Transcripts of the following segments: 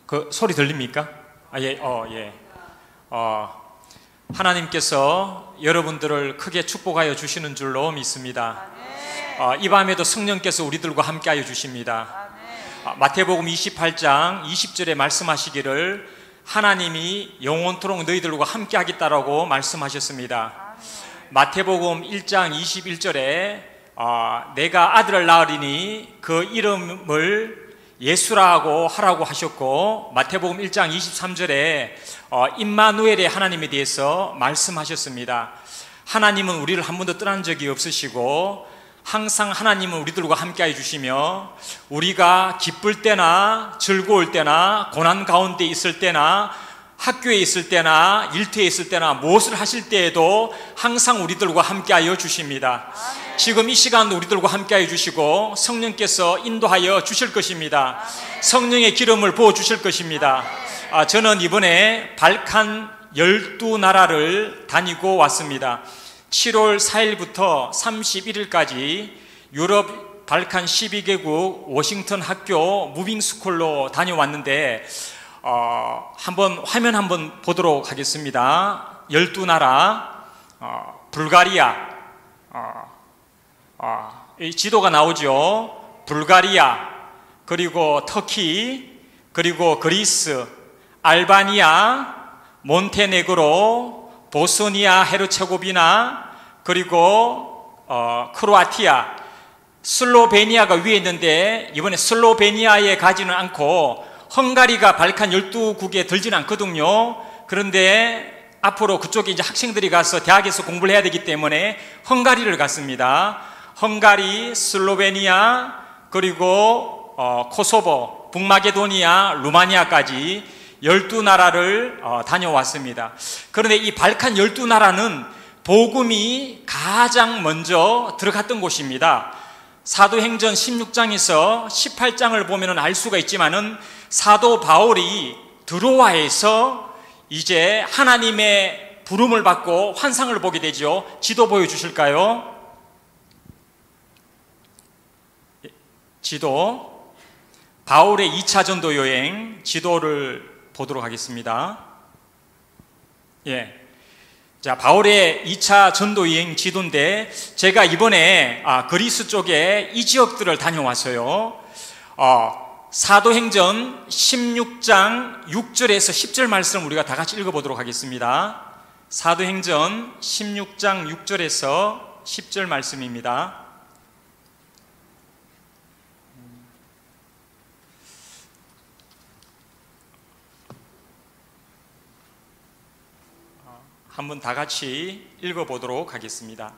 그 소리 들립니까? 예. 하나님께서 여러분들을 크게 축복하여 주시는 줄로 믿습니다. 이 밤에도 성령께서 우리들과 함께하여 주십니다. 마태복음 28장 20절에 말씀하시기를 하나님이 영원토록 너희들과 함께하겠다라고 말씀하셨습니다. 마태복음 1장 21절에 내가 아들을 낳으리니 그 이름을 예수라고 하라고 하셨고, 마태복음 1장 23절에 임마누엘의 하나님에 대해서 말씀하셨습니다. 하나님은 우리를 한 번도 떠난 적이 없으시고 항상 하나님은 우리들과 함께해 주시며, 우리가 기쁠 때나 즐거울 때나 고난 가운데 있을 때나 학교에 있을 때나 일터에 있을 때나 무엇을 하실 때에도 항상 우리들과 함께하여 주십니다. 지금 이 시간 우리들과 함께하여 주시고 성령께서 인도하여 주실 것입니다. 성령의 기름을 부어 주실 것입니다. 저는 이번에 발칸 12나라를 다니고 왔습니다. 7월 4일부터 31일까지 유럽 발칸 12개국 워싱턴 학교 무빙스쿨로 다녀왔는데, 한번 화면 한번 보도록 하겠습니다. 12나라, 불가리아, 이 지도가 나오죠. 불가리아, 그리고 터키, 그리고 그리스, 알바니아, 몬테네그로, 보스니아 헤르체고비나, 그리고 크로아티아, 슬로베니아가 위에 있는데 이번에 슬로베니아에 가지는 않고 헝가리가 발칸 12국에 들지는 않거든요. 그런데 앞으로 그쪽에 이제 학생들이 가서 대학에서 공부를 해야 되기 때문에 헝가리를 갔습니다. 헝가리, 슬로베니아, 그리고 코소보, 북마게도니아, 루마니아까지 12나라를 다녀왔습니다. 그런데 이 발칸 12나라는 복음이 가장 먼저 들어갔던 곳입니다. 사도행전 16장에서 18장을 보면 알 수가 있지만은 사도 바울이 드로아에서 이제 하나님의 부름을 받고 환상을 보게 되죠. 지도 보여주실까요? 지도, 바울의 2차 전도 여행 지도를 보도록 하겠습니다. 자, 바울의 2차 전도 여행 지도인데, 제가 이번에 그리스 쪽에 이 지역들을 다녀왔어요. 사도행전 16장 6절에서 10절 말씀 우리가 다 같이 읽어보도록 하겠습니다. 사도행전 16장 6절에서 10절 말씀입니다. 한번 다 같이 읽어보도록 하겠습니다.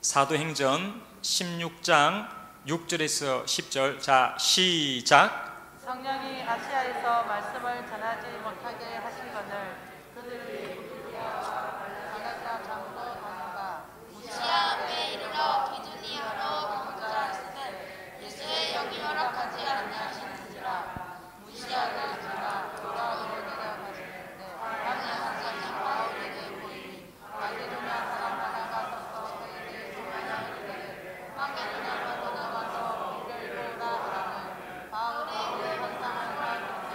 사도행전 16장 6절에서 10절. 자, 시작. 성령이 아시아에서 말씀을 전하지 못하게 하시거늘 그들이 바나바 장로 다닌가 무시아 앞에 이르러 비두니아로 가고자 하시되 예수의 영이 허락하지 아니하시는지라. 무시아를 지나 돌아오려 내려가시는데 안에 한 사람이 바울에게 보이니 마게도냐 사람 하나가 서서 그에게 소망을 이르되 마게도냐로 떠나와서 우리를 이루라 하라는 바울이 그 환상을 알았는데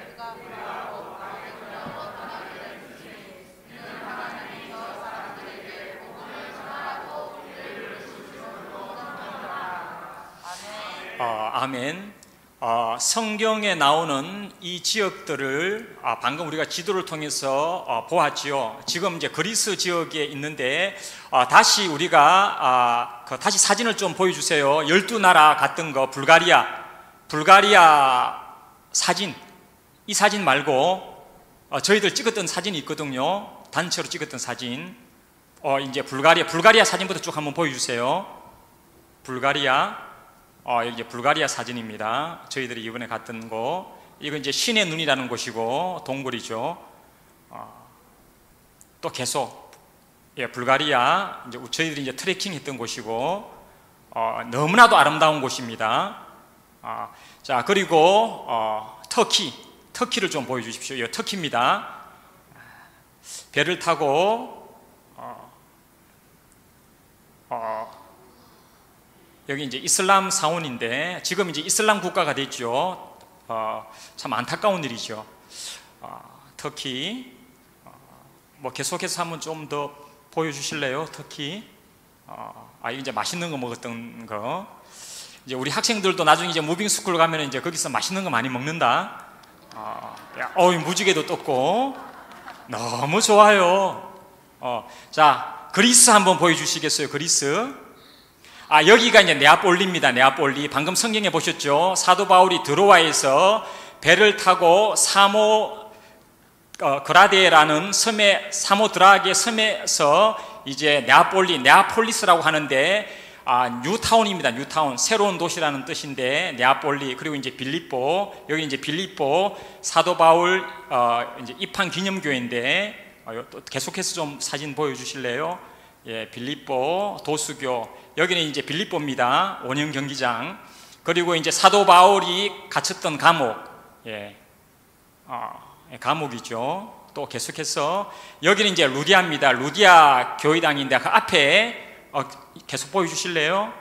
우리가 그러고 마게도냐로 떠나기를 주시니 이는 하나님이 저 사람들에게 복음을 전하라고 우리를 부르시는 모든이라. 아멘. 성경에 나오는 이 지역들을 방금 우리가 지도를 통해서 보았지요. 지금 이제 그리스 지역에 있는데, 다시 우리가 다시 사진을 좀 보여주세요. 12나라 갔던 거, 불가리아 사진, 이 사진 말고 저희들 찍었던 사진이 있거든요. 단체로 찍었던 사진. 이제 불가리아 사진부터 쭉 한번 보여주세요. 이게 불가리아 사진입니다. 저희들이 이번에 갔던 곳. 이건 이제 신의 눈이라는 곳이고 동굴이죠. 또 계속 불가리아 이제 저희들이 이제 트레킹 했던 곳이고, 너무나도 아름다운 곳입니다. 자, 그리고 터키를 좀 보여주십시오. 이 터키입니다. 배를 타고 여기 이제 이슬람 사원인데 지금 이제 이슬람 국가가 됐죠. 참 안타까운 일이죠. 터키. 뭐 계속해서 한번 좀 더 보여주실래요? 터키. 이거 이제 맛있는 거 먹었던 거. 이제 우리 학생들도 나중에 이제 무빙 스쿨 가면 이제 거기서 맛있는 거 많이 먹는다. 무지개도 떴고 너무 좋아요. 자, 그리스 한번 보여주시겠어요? 그리스. 여기가 이제 네아폴리입니다. 네아폴리. 방금 성경에 보셨죠? 사도 바울이 드로아에서 배를 타고 그라데라는 섬에, 사모드라게 섬에서 이제 네아폴리스라고 하는데, 뉴타운입니다. 뉴타운. 새로운 도시라는 뜻인데, 네아폴리. 그리고 이제 빌립보. 여기 이제 빌립보 사도 바울 이제 입항 기념교회인데, 또 계속해서 좀 사진 보여주실래요? 예, 빌립보 도수교. 여기는 이제 빌립보입니다. 원형 경기장. 그리고 이제 사도 바울이 갇혔던 감옥. 예, 감옥이죠. 또 계속해서 여기는 이제 루디아입니다. 루디아 교회당인데 그 앞에 계속 보여주실래요?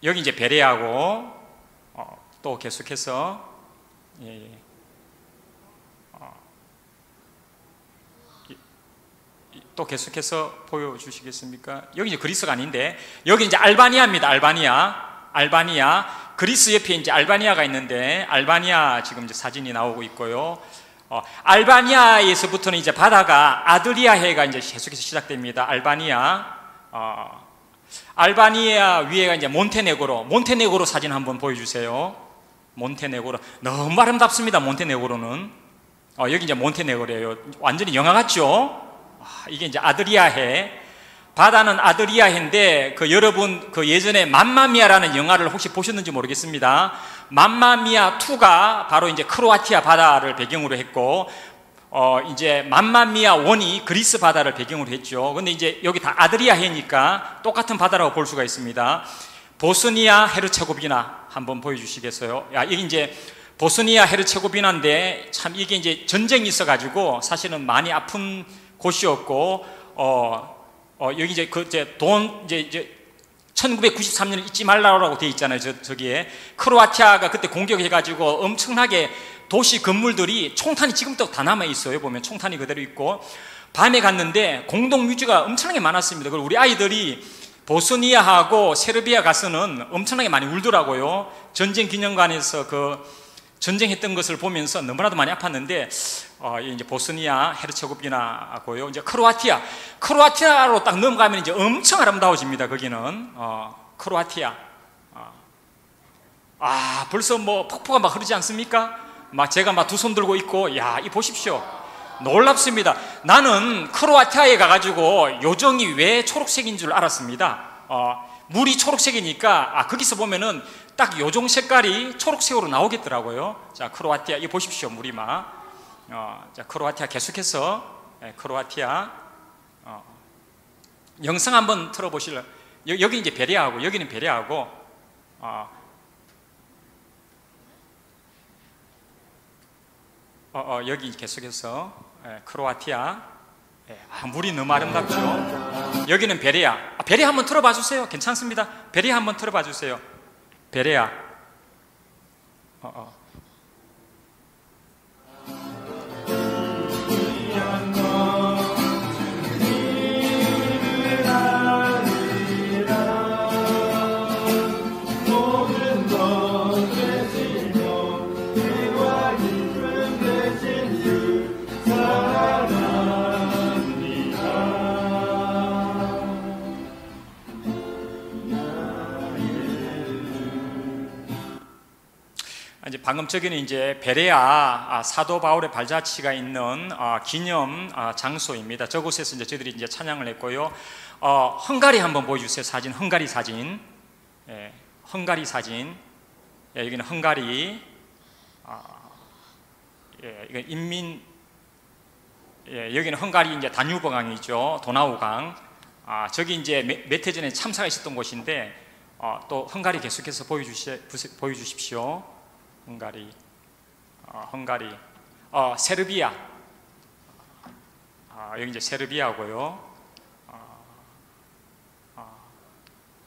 여기 이제 베레아고. 또 계속해서 또 계속해서 보여주시겠습니까? 여기 이제 그리스가 아닌데 여기 이제 알바니아입니다. 알바니아. 그리스 옆에 이제 알바니아가 있는데 알바니아 지금 이제 사진이 나오고 있고요. 알바니아에서부터는 이제 바다가 아드리아해가 이제 계속해서 시작됩니다. 알바니아 위에가 이제 몬테네그로 사진 한번 보여주세요. 몬테네그로 너무 아름답습니다. 몬테네그로는 여기 이제 몬테네그로예요. 완전히 영화 같죠? 이게 이제 아드리아해. 바다는 아드리아해인데 여러분 예전에 맘마미아라는 영화를 혹시 보셨는지 모르겠습니다. 맘마미아 2가 바로 이제 크로아티아 바다를 배경으로 했고 이제 맘마미아 1이 그리스 바다를 배경으로 했죠. 근데 이제 여기 다 아드리아해니까 똑같은 바다라고 볼 수가 있습니다. 보스니아 헤르체고비나 한번 보여주시겠어요? 이게 이제 보스니아 헤르체고비나인데 참 이게 이제 전쟁이 있어가지고 사실은 많이 아픈 곳이었고 여기 이제 이제 1993년 잊지 말라고 돼 있잖아요. 저기에 크로아티아가 그때 공격해가지고 엄청나게 도시 건물들이 총탄이 지금도 다 남아 있어요. 보면 총탄이 그대로 있고 밤에 갔는데 공동 뮤즈가 엄청나게 많았습니다. 그리고 우리 아이들이 보스니아하고 세르비아 가서는 엄청나게 많이 울더라고요. 전쟁 기념관에서 전쟁했던 것을 보면서 너무나도 많이 아팠는데 이제 보스니아 헤르체고비나고요. 이제 크로아티아로 딱 넘어가면 이제 엄청 아름다워집니다. 거기는 크로아티아. 벌써 뭐 폭포가 막 흐르지 않습니까? 제가 두 손 들고 있고 이 보십시오. 놀랍습니다. 나는 크로아티아에 가가지고 요정이 왜 초록색인 줄 알았습니다. 물이 초록색이니까 거기서 보면은 딱 요정 색깔이 초록색으로 나오겠더라고요. 자, 크로아티아 이 보십시오. 물이 자, 크로아티아 계속해서 크로아티아 영상 한번 틀어보실래요? 여기 이제 베레아하고 여기는 베레아하고 여기 계속해서 크로아티아. 물이 너무 아름답죠. 여기는 베레아. 베레아 한번 틀어봐 주세요. 괜찮습니다. 베레아 한번 틀어봐 주세요. 베레아. 이제 방금 저기는 이제 베레아 사도 바울의 발자취가 있는 기념 장소입니다. 저곳에서 이제 저희들이 이제 찬양을 했고요. 헝가리 한번 보여주세요. 사진, 헝가리 사진. 헝가리 사진. 여기는 헝가리. 이건 인민. 여기는 허가리 이제 다뉴버강이죠. 도나우강. 저기 이제 몇 해 전에 참사가 있었던 곳인데 또 헝가리 계속해서 보여주십시오. 헝가리, 세르비아. 여기 이제 세르비아고요.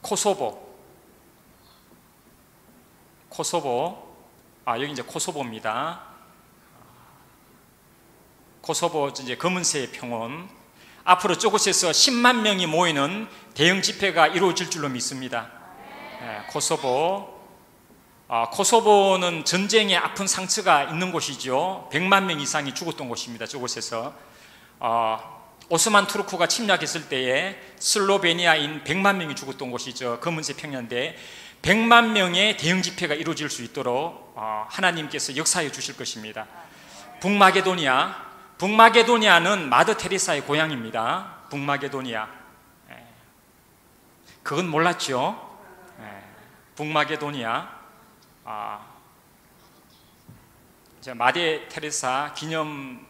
코소보, 여기 이제 코소보입니다. 코소보 이제 검은새 평원. 앞으로 저곳에서 10만 명이 모이는 대형 집회가 이루어질 줄로 믿습니다. 코소보. 코소보는 전쟁의 아픈 상처가 있는 곳이죠. 100만 명 이상이 죽었던 곳입니다. 저곳에서 오스만 투르크가 침략했을 때에 슬로베니아인 100만 명이 죽었던 곳이죠. 검은새 평야인데 100만 명의 대형 집회가 이루어질 수 있도록 하나님께서 역사해 주실 것입니다. 북마게도니아는 마더 테레사의 고향입니다. 북마게도니아. 그건 몰랐죠. 북마게도니아. 마더 테레사 기념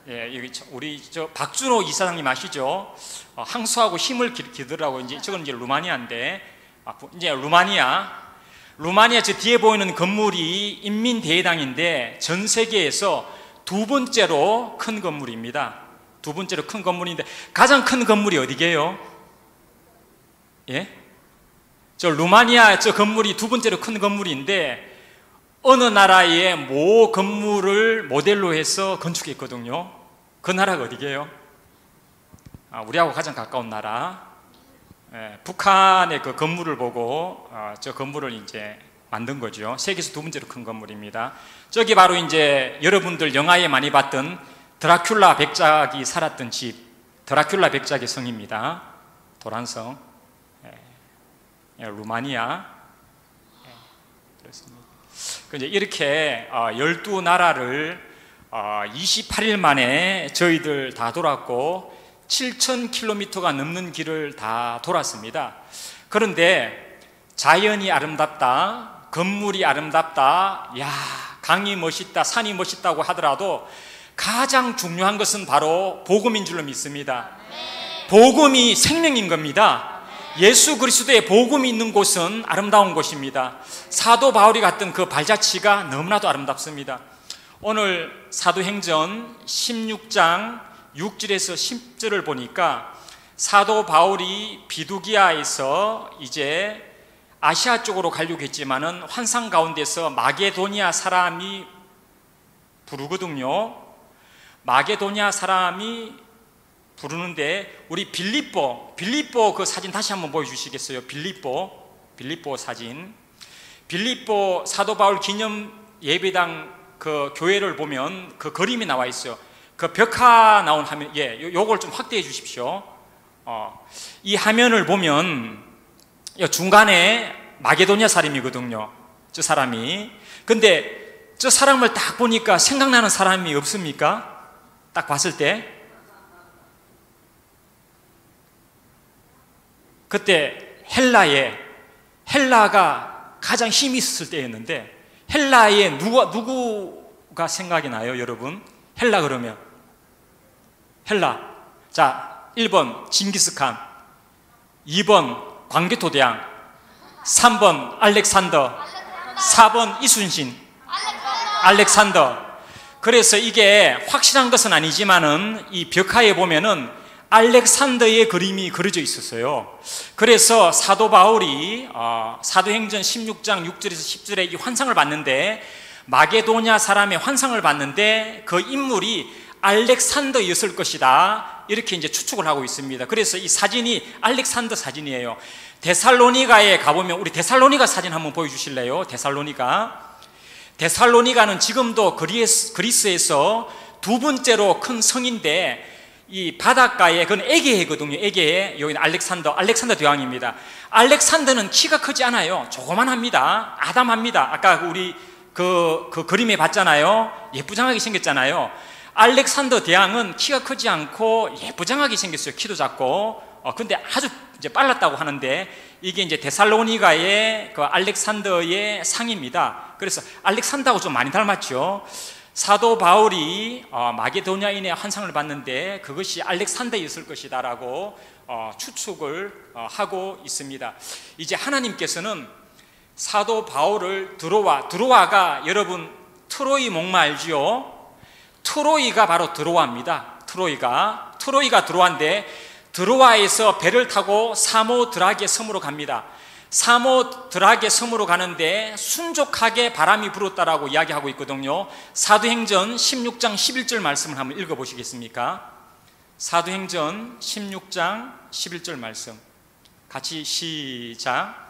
여기 우리 박준호 이사장님 아시죠? 항소하고 힘을 기르라고 저건 이제 루마니아인데 이제 루마니아 저 뒤에 보이는 건물이 인민대회당인데 전 세계에서 두 번째로 큰 건물입니다. 두 번째로 큰 건물인데 가장 큰 건물이 어디게요? 저 루마니아 저 건물이 두 번째로 큰 건물인데 어느 나라의 모 건물을 모델로 해서 건축했거든요. 그 나라가 어디게요? 우리하고 가장 가까운 나라. 북한의 그 건물을 보고 저 건물을 이제 만든 거죠. 세계에서 두 번째로 큰 건물입니다. 저기 바로 이제 여러분들 영화에 많이 봤던 드라큘라 백작이 살았던 집, 드라큘라 백작의 성입니다. 도란성. 루마니아. 그렇습니다. 이렇게 12나라를 28일 만에 저희들 다 돌았고 7,000km가 넘는 길을 다 돌았습니다. 그런데 자연이 아름답다, 건물이 아름답다, 강이 멋있다, 산이 멋있다고 하더라도 가장 중요한 것은 바로 복음인 줄로 믿습니다. 복음이 생명인 겁니다. 예수 그리스도의 복음이 있는 곳은 아름다운 곳입니다. 사도 바울이 갔던 그 발자취가 너무나도 아름답습니다. 오늘 사도행전 16장 6절에서 10절을 보니까 사도 바울이 비두기아에서 이제 아시아 쪽으로 가려고 했지만은 환상 가운데서 마게도니아 사람이 부르거든요. 마게도니아 사람이 부르는데 우리 빌립보 그 사진 다시 한번 보여주시겠어요? 빌립보 사진. 빌립보 사도 바울 기념 예배당 그 교회를 보면 그 그림이 나와 있어요. 그 벽화 나온 화면, 요걸 좀 확대해 주십시오. 이 화면을 보면 중간에 마게도니아 사람이거든요. 저 사람이. 근데 저 사람을 딱 보니까 생각나는 사람이 없습니까? 딱 봤을 때. 그때 헬라가 가장 힘이 있었을 때였는데 헬라에 누구가 생각이 나요, 여러분? 헬라 그러면 자, 1번 징기스칸, 2번 광개토대왕, 3번 알렉산더, 4번 이순신, 알렉산더. 그래서 이게 확실한 것은 아니지만은 이 벽화에 보면은 알렉산더의 그림이 그려져 있었어요. 그래서 사도 바울이 사도행전 16장 6절에서 10절에 이 환상을 봤는데 마게도냐 사람의 환상을 봤는데 그 인물이 알렉산더였을 것이다. 이렇게 이제 추측을 하고 있습니다. 그래서 이 사진이 알렉산더 사진이에요. 데살로니가에 가보면 우리 데살로니가 사진 한번 보여주실래요? 데살로니가는 지금도 그리스에서 두 번째로 큰 성인데 이 바닷가에 그건 에게해거든요. 에게해. 여기는 알렉산더 대왕입니다. 알렉산더는 키가 크지 않아요. 조그만합니다. 아담합니다. 아까 우리 그 그림에 봤잖아요. 예쁘장하게 생겼잖아요. 알렉산더 대왕은 키가 크지 않고 예쁘장하게 생겼어요. 키도 작고. 근데 아주 이제 빨랐다고 하는데 이게 이제 데살로니가의 그 알렉산더의 상입니다. 그래서 알렉산더하고 좀 많이 닮았죠. 사도 바울이 마게도냐인의 환상을 봤는데 그것이 알렉산더였을 것이다라고 추측을 하고 있습니다. 이제 하나님께서는 사도 바울을 드로아가 여러분 트로이 목마 알지요? 트로이가 바로 드로아입니다. 트로이가 드로아인데 드로아에서 배를 타고 사모드라게 섬으로 갑니다. 사모드라게 섬으로 가는데 순족하게 바람이 불었다라고 이야기하고 있거든요. 사도행전 16장 11절 말씀을 한번 읽어보시겠습니까? 사도행전 16장 11절 말씀 같이 시작.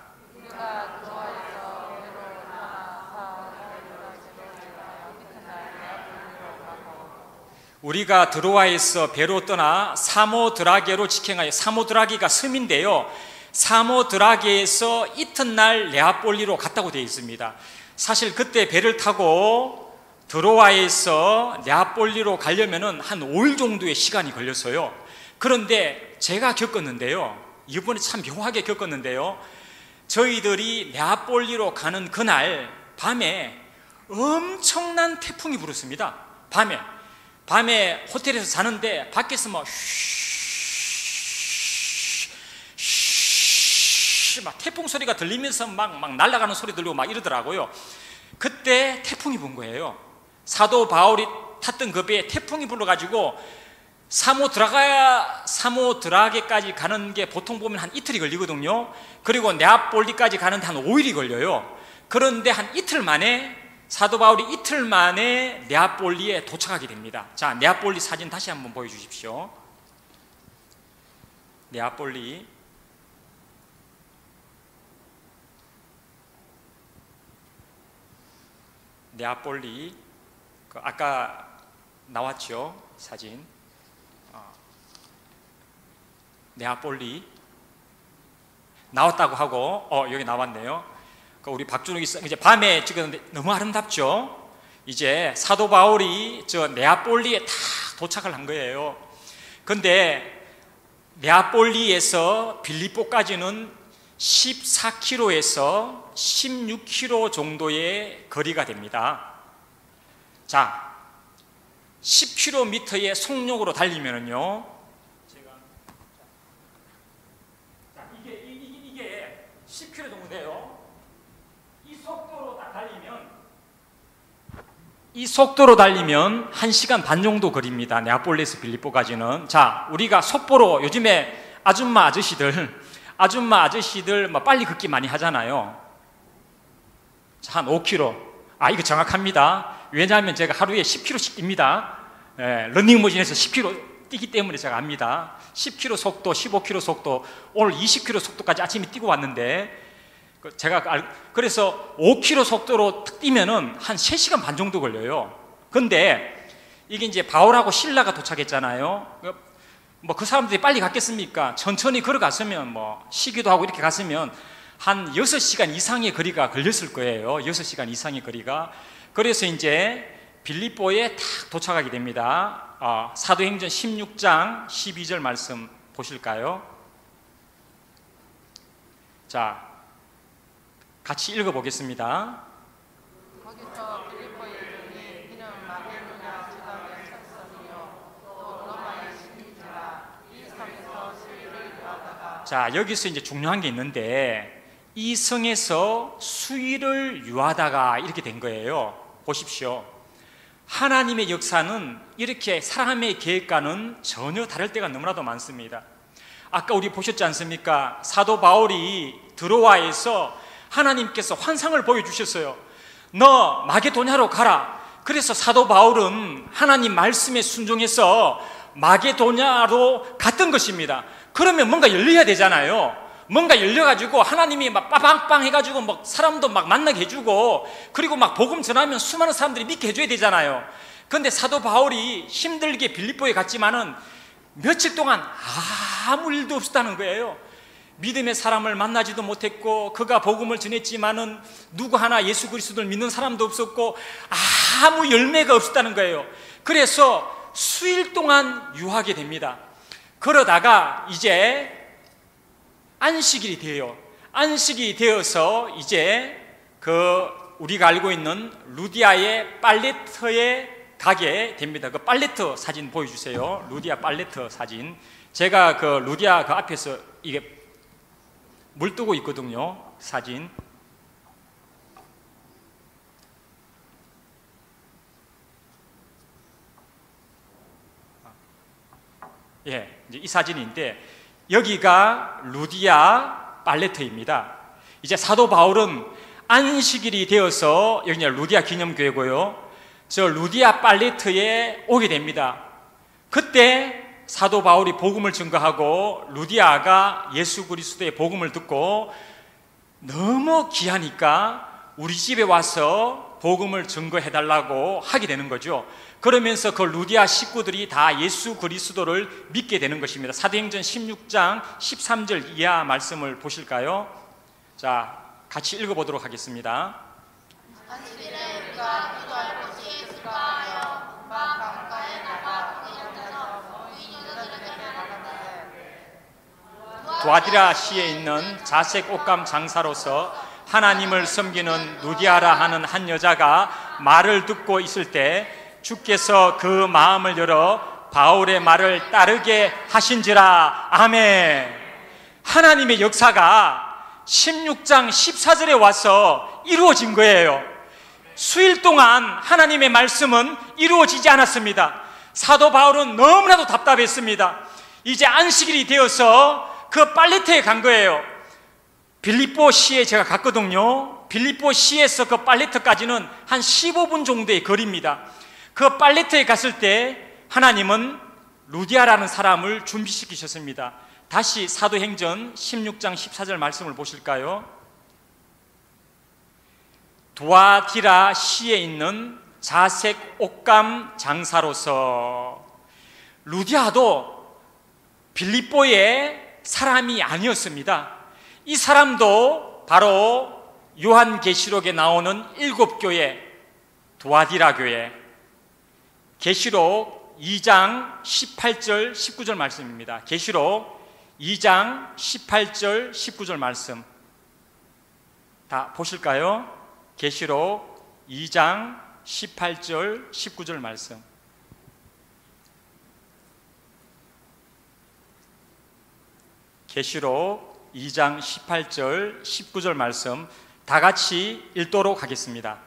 우리가 드로아에서 배로 떠나 사모드라게로 직행하여, 사모드라게가 섬인데요, 사모드라게에서 이튿날 네아폴리로 갔다고 되어 있습니다. 사실 그때 배를 타고 드로아에서 네아폴리로 가려면 한 5일 정도의 시간이 걸렸어요. 그런데 제가 겪었는데요, 이번에 참 묘하게 겪었는데요, 저희들이 네아폴리로 가는 그날 밤에 엄청난 태풍이 불었습니다. 밤에 호텔에서 자는데 밖에서 막 태풍 소리가 들리면서 막 날아가는 소리 들리고 막 이러더라고요. 그때 태풍이 분 거예요. 사도 바울이 탔던 그 배에 태풍이 불어가지고 사모드라게까지 가는 게 보통 보면 한 이틀이 걸리거든요. 그리고 네아폴리까지 가는데 한 5일이 걸려요. 그런데 한 이틀 만에, 사도 바울이 이틀 만에 네아폴리에 도착하게 됩니다. 자, 네아폴리 사진 다시 한번 보여주십시오. 네아폴리. 아까 나왔죠, 사진. 네아폴리 나왔다고 하고, 여기 나왔네요. 우리 박준욱이 이제 밤에 찍었는데 너무 아름답죠. 이제 사도 바울이 저 네아폴리에 다 도착을 한 거예요. 근데 네아폴리에서 빌립보까지는 14km에서 16km 정도의 거리가 됩니다. 자, 10km의 속력으로 달리면은요, 이게 10km 정도 돼요. 이 속도로 달리면 1시간 반 정도 거리입니다. 네아폴리에서 빌립보까지는. 자, 우리가 속보로 요즘에 아줌마 아저씨들 뭐 빨리 걷기 많이 하잖아요. 자, 한 5km. 이거 정확합니다. 왜냐하면 제가 하루에 10km씩 뜁니다. 러닝머신에서 10km 뛰기 때문에 제가 압니다. 10km 속도, 15km 속도, 오늘 20km 속도까지 아침에 뛰고 왔는데, 그래서 5km 속도로 뛰면은 한 3시간 반 정도 걸려요. 근데 이게 이제 바울하고 실라가 도착했잖아요. 그 사람들이 빨리 갔겠습니까? 천천히 걸어갔으면 쉬기도 하고 이렇게 갔으면 한 6시간 이상의 거리가 걸렸을 거예요. 6시간 이상의 거리가. 그래서 이제 빌립보에 딱 도착하게 됩니다. 사도행전 16장 12절 말씀 보실까요? 자, 같이 읽어보겠습니다. 거기서 빌립보에 이르니 이는 마게도냐 지방의 선성이요 또 로마의 신이라 이 성에서 수위를 유하다가. 자, 여기서 이제 중요한 게 있는데, 이 성에서 수위를 유하다가 이렇게 된 거예요. 보십시오. 하나님의 역사는 이렇게 사람의 계획과는 전혀 다를 때가 너무나도 많습니다. 아까 우리 보셨지 않습니까? 사도 바울이 드로아에서 하나님께서 환상을 보여주셨어요. 너 마게도냐로 가라. 그래서 사도 바울은 하나님 말씀에 순종해서 마게도냐로 갔던 것입니다. 그러면 뭔가 열려야 되잖아요. 뭔가 열려가지고 하나님이 막 빠방빵 해가지고 막 사람도 막 만나게 해주고, 그리고 막 복음 전하면 수많은 사람들이 믿게 해줘야 되잖아요. 그런데 사도 바울이 힘들게 빌립보에 갔지만은 며칠 동안 아무 일도 없었다는 거예요. 믿음의 사람을 만나지도 못했고, 그가 복음을 전했지만은 누구 하나 예수 그리스도를 믿는 사람도 없었고, 아무 열매가 없었다는 거예요. 그래서 수일 동안 유하게 됩니다. 그러다가 이제 안식일이 돼요. 안식이 되어서 이제 우리가 알고 있는 루디아의 빨레트에 가게 됩니다. 그 빨레트 사진 보여주세요. 루디아 빨레트 사진. 제가 루디아 앞에서 이게 물 뜨고 있거든요. 사진. 예, 이제 이 사진인데 여기가 루디아 팔레트입니다. 이제 사도 바울은 안식일이 되어서 여기 루디아 기념교회고요. 저 루디아 팔레트에 오게 됩니다. 그때 사도 바울이 복음을 증거하고 루디아가 예수 그리스도의 복음을 듣고 너무 귀하니까 우리 집에 와서 복음을 증거해달라고 하게 되는 거죠. 그러면서 그 루디아 식구들이 다 예수 그리스도를 믿게 되는 것입니다. 사도행전 16장 13절 이하 말씀을 보실까요? 자, 같이 읽어보도록 하겠습니다. 안식일에 우리가 기도할 곳이 수가하여 막 강가에 나가 거기 앉아서 모인 유대인들에게 말하되 두아디라시에 있는 자색 옷감 장사로서 하나님을 섬기는 루디아라 하는 한 여자가 말을 듣고 있을 때 주께서 그 마음을 열어 바울의 말을 따르게 하신지라. 아멘. 하나님의 역사가 16장 14절에 와서 이루어진 거예요. 수일 동안 하나님의 말씀은 이루어지지 않았습니다. 사도 바울은 너무나도 답답했습니다. 이제 안식일이 되어서 그 팔레트에 간 거예요. 빌립보시에 제가 갔거든요. 빌립보시에서 그 팔레트까지는 한 15분 정도의 거리입니다. 그 팔레트에 갔을 때 하나님은 루디아라는 사람을 준비시키셨습니다. 다시 사도행전 16장 14절 말씀을 보실까요? 두아디라 시에 있는 자색 옷감 장사로서. 루디아도 빌립보의 사람이 아니었습니다. 이 사람도 바로 요한계시록에 나오는 7교회 두아디라 교회, 계시록 2장 18절 19절 말씀입니다. 계시록 2장 18절 19절 말씀 다 보실까요? 계시록 2장 18절 19절 말씀. 계시록 2장 18절 19절 말씀 다 같이 읽도록 하겠습니다.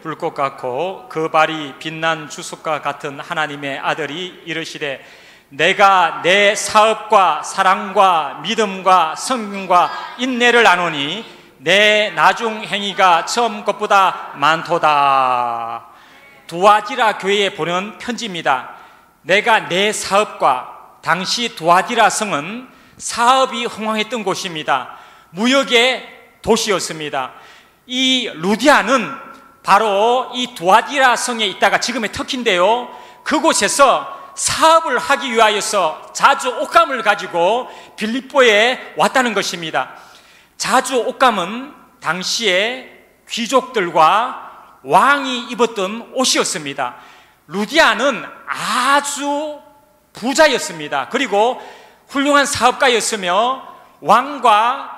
불꽃 같고 그 발이 빛난 주석과 같은 하나님의 아들이 이르시되 내가 내 사업과 사랑과 믿음과 성김과 인내를 아노니 내 나중 행위가 처음 것보다 많도다. 두아디라 교회에 보낸 편지입니다. 내가 내 사업과, 당시 두아디라 성은 사업이 흥황했던 곳입니다. 무역의 도시였습니다. 이 루디아는 바로 이 두아디라 성에 있다가 지금의 터키인데요, 그곳에서 사업을 하기 위하여서 자주 옷감을 가지고 빌립보에 왔다는 것입니다. 자주 옷감은 당시에 귀족들과 왕이 입었던 옷이었습니다. 루디아는 아주 부자였습니다. 그리고 훌륭한 사업가였으며 왕과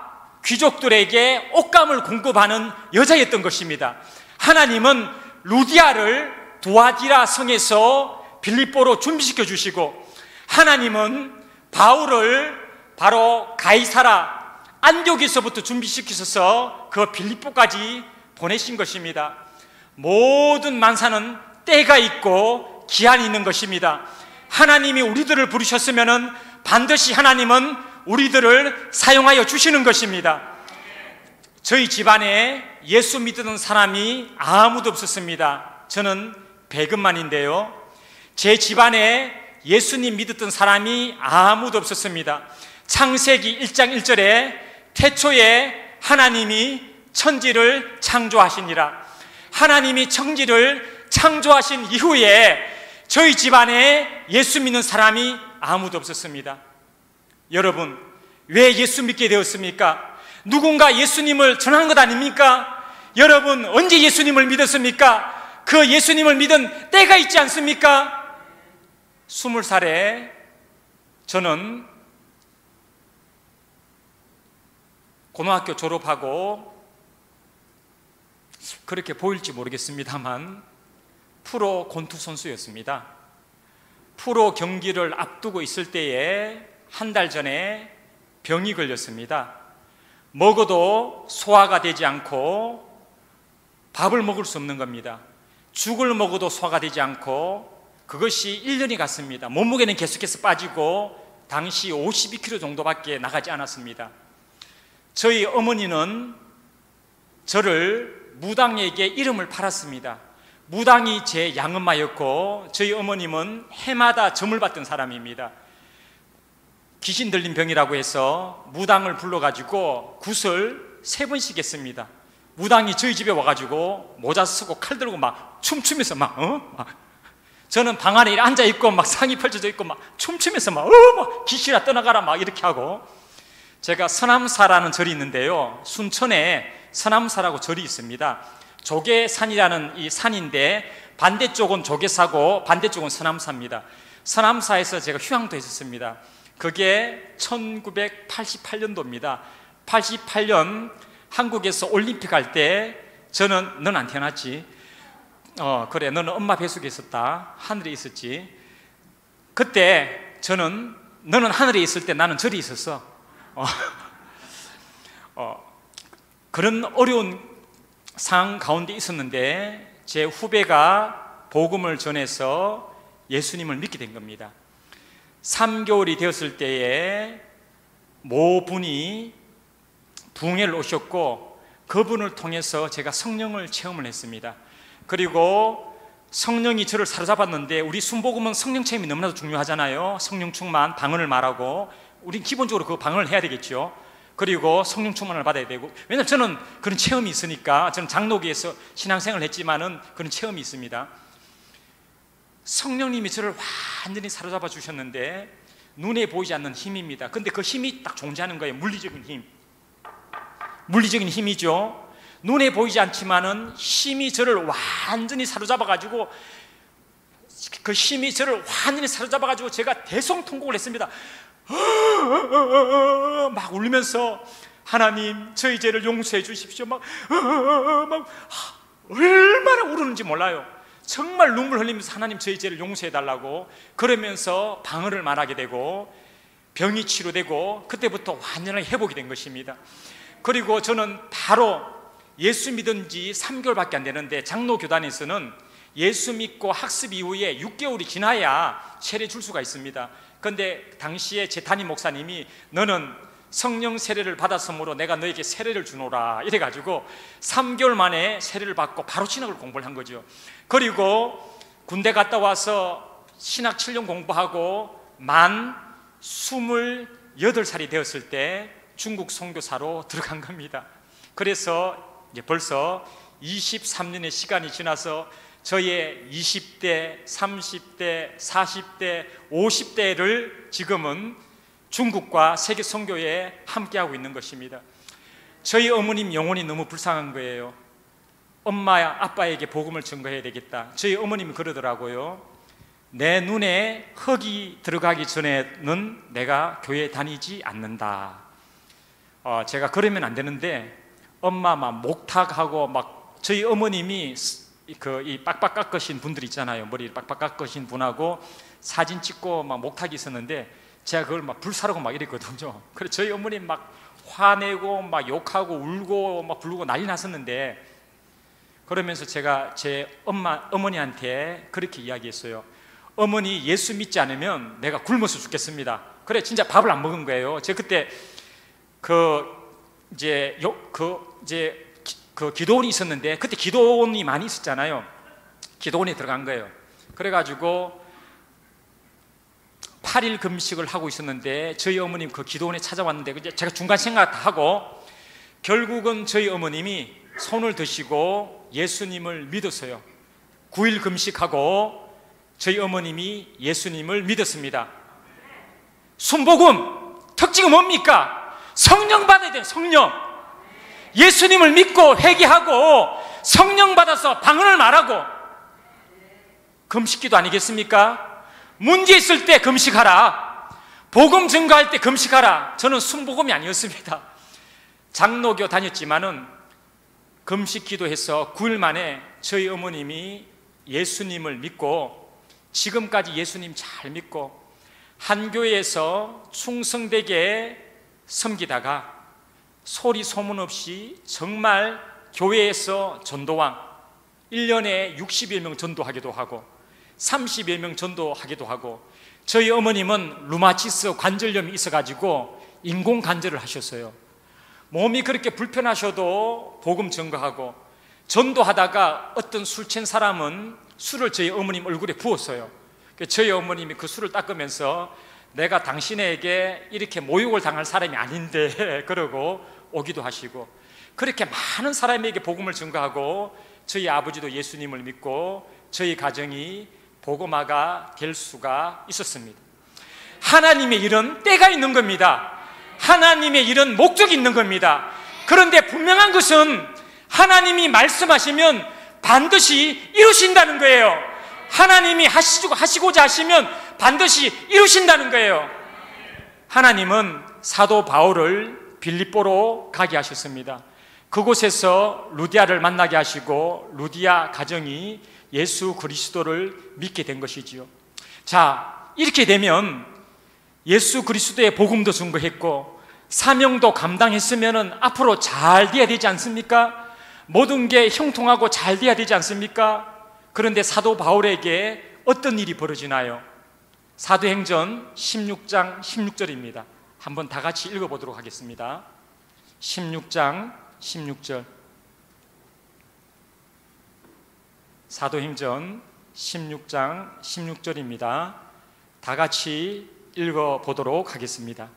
귀족들에게 옷감을 공급하는 여자였던 것입니다. 하나님은 루디아를 두아디라 성에서 빌립보로 준비시켜 주시고, 하나님은 바울을 바로 가이사라 안디옥에서부터 준비시키셔서 그 빌립보까지 보내신 것입니다. 모든 만사는 때가 있고 기한이 있는 것입니다. 하나님이 우리들을 부르셨으면 반드시 하나님은 우리들을 사용하여 주시는 것입니다. 저희 집안에 예수 믿는 사람이 아무도 없었습니다. 저는 배급만인데요, 제 집안에 예수님 믿었던 사람이 아무도 없었습니다. 창세기 1장 1절에 태초에 하나님이 천지를 창조하시니라. 하나님이 천지를 창조하신 이후에 저희 집안에 예수 믿는 사람이 아무도 없었습니다. 여러분, 왜 예수 믿게 되었습니까? 누군가 예수님을 전한 것 아닙니까? 여러분, 언제 예수님을 믿었습니까? 그 예수님을 믿은 때가 있지 않습니까? 20살에 저는 고등학교 졸업하고, 그렇게 보일지 모르겠습니다만 프로 권투 선수였습니다. 프로 경기를 앞두고 있을 때에 한 달 전에 병이 걸렸습니다. 먹어도 소화가 되지 않고 밥을 먹을 수 없는 겁니다. 죽을 먹어도 소화가 되지 않고 그것이 1년이 갔습니다. 몸무게는 계속해서 빠지고 당시 52kg 정도밖에 나가지 않았습니다. 저희 어머니는 저를 무당에게 이름을 팔았습니다. 무당이 제 양엄마였고 저희 어머님은 해마다 점을 받던 사람입니다. 귀신 들린 병이라고 해서 무당을 불러가지고 굿을 3번씩 했습니다. 무당이 저희 집에 와가지고 모자 쓰고 칼 들고 막 춤추면서 막 저는 방 안에 앉아있고 막 상의 펼쳐져 있고 막 춤추면서 막 귀신아 떠나가라 막 이렇게 하고, 제가 서남사라는 절이 있는데요, 순천에 서남사라고 절이 있습니다. 조계산이라는 이 산인데 반대쪽은 조계사고 반대쪽은 서남사입니다. 서남사에서 제가 휴양도 했었습니다. 그게 1988년도입니다. 88년 한국에서 올림픽 할 때 저는, 넌 안 태어났지? 그래, 너는 엄마 뱃속에 있었다. 하늘에 있었지. 그때 저는, 너는 하늘에 있을 때 나는 절에 있었어. 그런 어려운 상황 가운데 있었는데 제 후배가 복음을 전해서 예수님을 믿게 된 겁니다. 3개월이 되었을 때에 모분이 부흥회를 오셨고 그분을 통해서 제가 성령을 체험을 했습니다. 그리고 성령이 저를 사로잡았는데, 우리 순복음은 성령 체험이 너무나도 중요하잖아요. 성령 충만, 방언을 말하고, 우린 기본적으로 그 방언을 해야 되겠죠. 그리고 성령 충만을 받아야 되고, 왜냐하면 저는 그런 체험이 있으니까. 저는 장로교에서 신앙생활을 했지만은 그런 체험이 있습니다. 성령님이 저를 완전히 사로잡아 주셨는데 눈에 보이지 않는 힘입니다. 근데 그 힘이 딱 존재하는 거예요. 물리적인 힘, 물리적인 힘이죠. 눈에 보이지 않지만은 힘이 저를 완전히 사로잡아가지고, 그 힘이 저를 완전히 사로잡아가지고 제가 대성통곡을 했습니다. 막 울면서 하나님 저희 죄를 용서해 주십시오. 막 얼마나 울었는지 몰라요. 정말 눈물 흘리면서 하나님 저희 죄를 용서해 달라고, 그러면서 방언을 말하게 되고 병이 치료되고 그때부터 완전히 회복이 된 것입니다. 그리고 저는 바로 예수 믿은 지 3개월밖에 안 되는데, 장로교단에서는 예수 믿고 학습 이후에 6개월이 지나야 세례 줄 수가 있습니다. 그런데 당시에 제 담임 목사님이 너는 성령 세례를 받았으므로 내가 너에게 세례를 주노라 이래가지고 3개월 만에 세례를 받고 바로 신학을 공부를 한 거죠. 그리고 군대 갔다 와서 신학 7년 공부하고 만 28살이 되었을 때 중국 선교사로 들어간 겁니다. 그래서 이제 벌써 23년의 시간이 지나서 저의 20대, 30대, 40대, 50대를 지금은 중국과 세계 선교에 함께하고 있는 것입니다. 저희 어머님 영혼이 너무 불쌍한 거예요. 엄마, 아빠에게 복음을 전가해야 되겠다. 저희 어머님이 그러더라고요. 내 눈에 흙이 들어가기 전에는 내가 교회 다니지 않는다. 제가 그러면 안 되는데, 엄마 막 목탁하고 막, 저희 어머님이 이 빡빡 깎으신 분들 있잖아요. 머리 빡빡 깎으신 분하고 사진 찍고 막 목탁이 있었는데 제가 그걸 막 불사르고 막 이랬거든요. 그래서 저희 어머님 막 화내고 막 욕하고 울고 막 부르고 난리 났었는데, 그러면서 제가 제 어머니한테 그렇게 이야기했어요. 어머니 예수 믿지 않으면 내가 굶어서 죽겠습니다. 그래, 진짜 밥을 안 먹은 거예요. 제가 그때 그 기도원이 있었는데, 그때 기도원이 많이 있었잖아요. 기도원에 들어간 거예요. 그래가지고 8일 금식을 하고 있었는데 저희 어머님 그 기도원에 찾아왔는데, 제가 중간 생각하고 결국은 저희 어머님이 손을 드시고 예수님을 믿었어요. 9일 금식하고 저희 어머님이 예수님을 믿었습니다. 순복음 특징은 뭡니까? 성령 받아야 돼요. 성령. 예수님을 믿고 회개하고 성령 받아서 방언을 말하고, 금식기도 아니겠습니까? 문제 있을 때 금식하라. 복음 증거할 때 금식하라. 저는 순복음이 아니었습니다. 장로교 다녔지만은 금식기도해서 9일 만에 저희 어머님이 예수님을 믿고, 지금까지 예수님 잘 믿고 한 교회에서 충성되게 섬기다가 소리 소문 없이 정말 교회에서 전도왕, 1년에 60여 명 전도하기도 하고 30여 명 전도하기도 하고, 저희 어머님은 루마티스 관절염이 있어가지고 인공관절을 하셨어요. 몸이 그렇게 불편하셔도 복음 전가하고, 전도하다가 어떤 술 취한 사람은 술을 저희 어머님 얼굴에 부었어요. 저희 어머님이 그 술을 닦으면서 내가 당신에게 이렇게 모욕을 당할 사람이 아닌데 그러고 오기도 하시고, 그렇게 많은 사람에게 복음을 전가하고 저희 아버지도 예수님을 믿고 저희 가정이 복음화가 될 수가 있었습니다. 하나님의 일은 때가 있는 겁니다. 하나님의 일은 목적이 있는 겁니다. 그런데 분명한 것은 하나님이 말씀하시면 반드시 이루신다는 거예요. 하나님이 하시고자 하시면 반드시 이루신다는 거예요. 하나님은 사도 바울을 빌립보로 가게 하셨습니다. 그곳에서 루디아를 만나게 하시고 루디아 가정이 예수 그리스도를 믿게 된 것이지요. 자, 이렇게 되면 예수 그리스도의 복음도 증거했고 사명도 감당했으면 앞으로 잘 돼야 되지 않습니까? 모든 게 형통하고 잘 돼야 되지 않습니까? 그런데 사도 바울에게 어떤 일이 벌어지나요? 사도행전 16장 16절입니다. 한번 다 같이 읽어보도록 하겠습니다. 16장 16절. 사도행전 16장 16절입니다. 다 같이 읽어보도록 하겠습니다.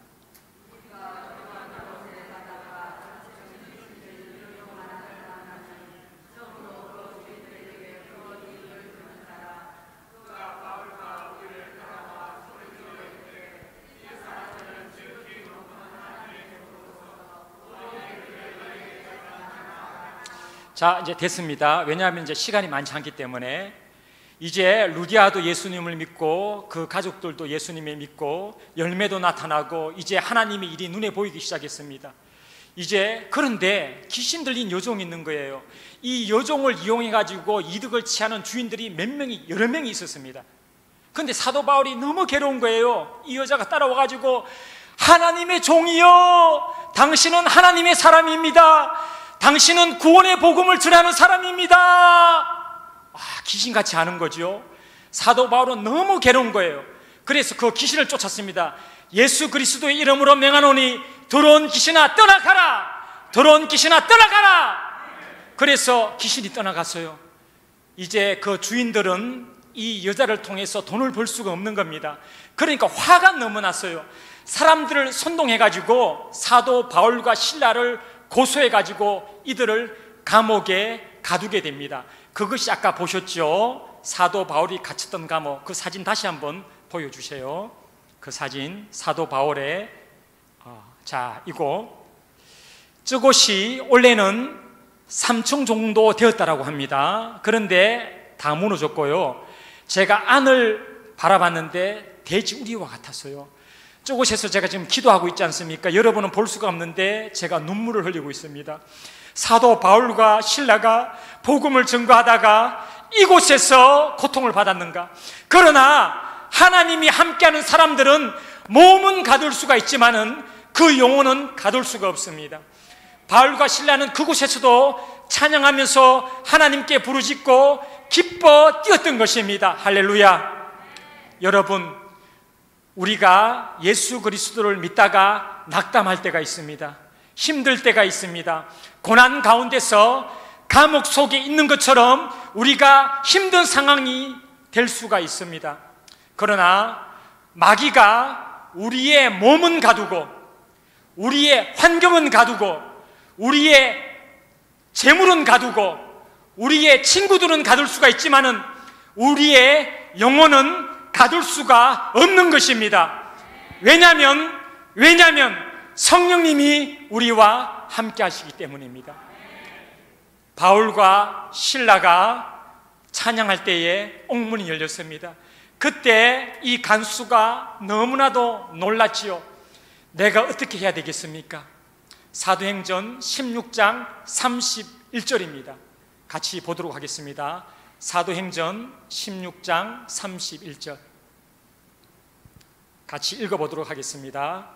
자, 이제 됐습니다. 왜냐하면 이제 시간이 많지 않기 때문에 이제 루디아도 예수님을 믿고 그 가족들도 예수님을 믿고 열매도 나타나고 이제 하나님의 일이 눈에 보이기 시작했습니다. 이제 그런데 귀신 들린 여종이 있는 거예요. 이 여종을 이용해 가지고 이득을 취하는 주인들이 여러 명이 있었습니다. 그런데 사도 바울이 너무 괴로운 거예요. 이 여자가 따라와 가지고 하나님의 종이요, 당신은 하나님의 사람입니다. 당신은 구원의 복음을 전하는 사람입니다. 귀신같이 하는 거죠. 사도 바울은 너무 괴로운 거예요. 그래서 그 귀신을 쫓았습니다. 예수 그리스도의 이름으로 명하노니 더러운 귀신아 떠나가라, 더러운 귀신아 떠나가라. 그래서 귀신이 떠나갔어요. 이제 그 주인들은 이 여자를 통해서 돈을 벌 수가 없는 겁니다. 그러니까 화가 너무 났어요. 사람들을 선동해가지고 사도 바울과 실라를 고소해가지고 이들을 감옥에 가두게 됩니다. 그것이 아까 보셨죠? 사도 바울이 갇혔던 감옥, 그 사진 다시 한번 보여주세요. 그 사진, 사도 바울의 자, 저곳이 원래는 3층 정도 되었다라고 합니다. 그런데 다 무너졌고요. 제가 안을 바라봤는데 돼지 우리와 같았어요. 저곳에서 제가 지금 기도하고 있지 않습니까? 여러분은 볼 수가 없는데 제가 눈물을 흘리고 있습니다. 사도 바울과 실라가 복음을 전거하다가 이곳에서 고통을 받았는가? 그러나 하나님이 함께하는 사람들은 몸은 가둘 수가 있지만은 그 영혼은 가둘 수가 없습니다. 바울과 실라는 그곳에서도 찬양하면서 하나님께 부르짖고 기뻐 뛰었던 것입니다. 할렐루야. 여러분, 우리가 예수 그리스도를 믿다가 낙담할 때가 있습니다. 힘들 때가 있습니다. 고난 가운데서 감옥 속에 있는 것처럼 우리가 힘든 상황이 될 수가 있습니다. 그러나 마귀가 우리의 몸은 가두고 우리의 환경은 가두고 우리의 재물은 가두고 우리의 친구들은 가둘 수가 있지만은 우리의 영혼은 가둘 수가 없는 것입니다. 왜냐하면 성령님이 우리와 함께 하시기 때문입니다. 바울과 실라가 찬양할 때에 옥문이 열렸습니다. 그때 이 간수가 너무나도 놀랐지요. 내가 어떻게 해야 되겠습니까? 사도행전 16장 31절입니다. 같이 보도록 하겠습니다. 사도행전 16장 31절 같이 읽어보도록 하겠습니다.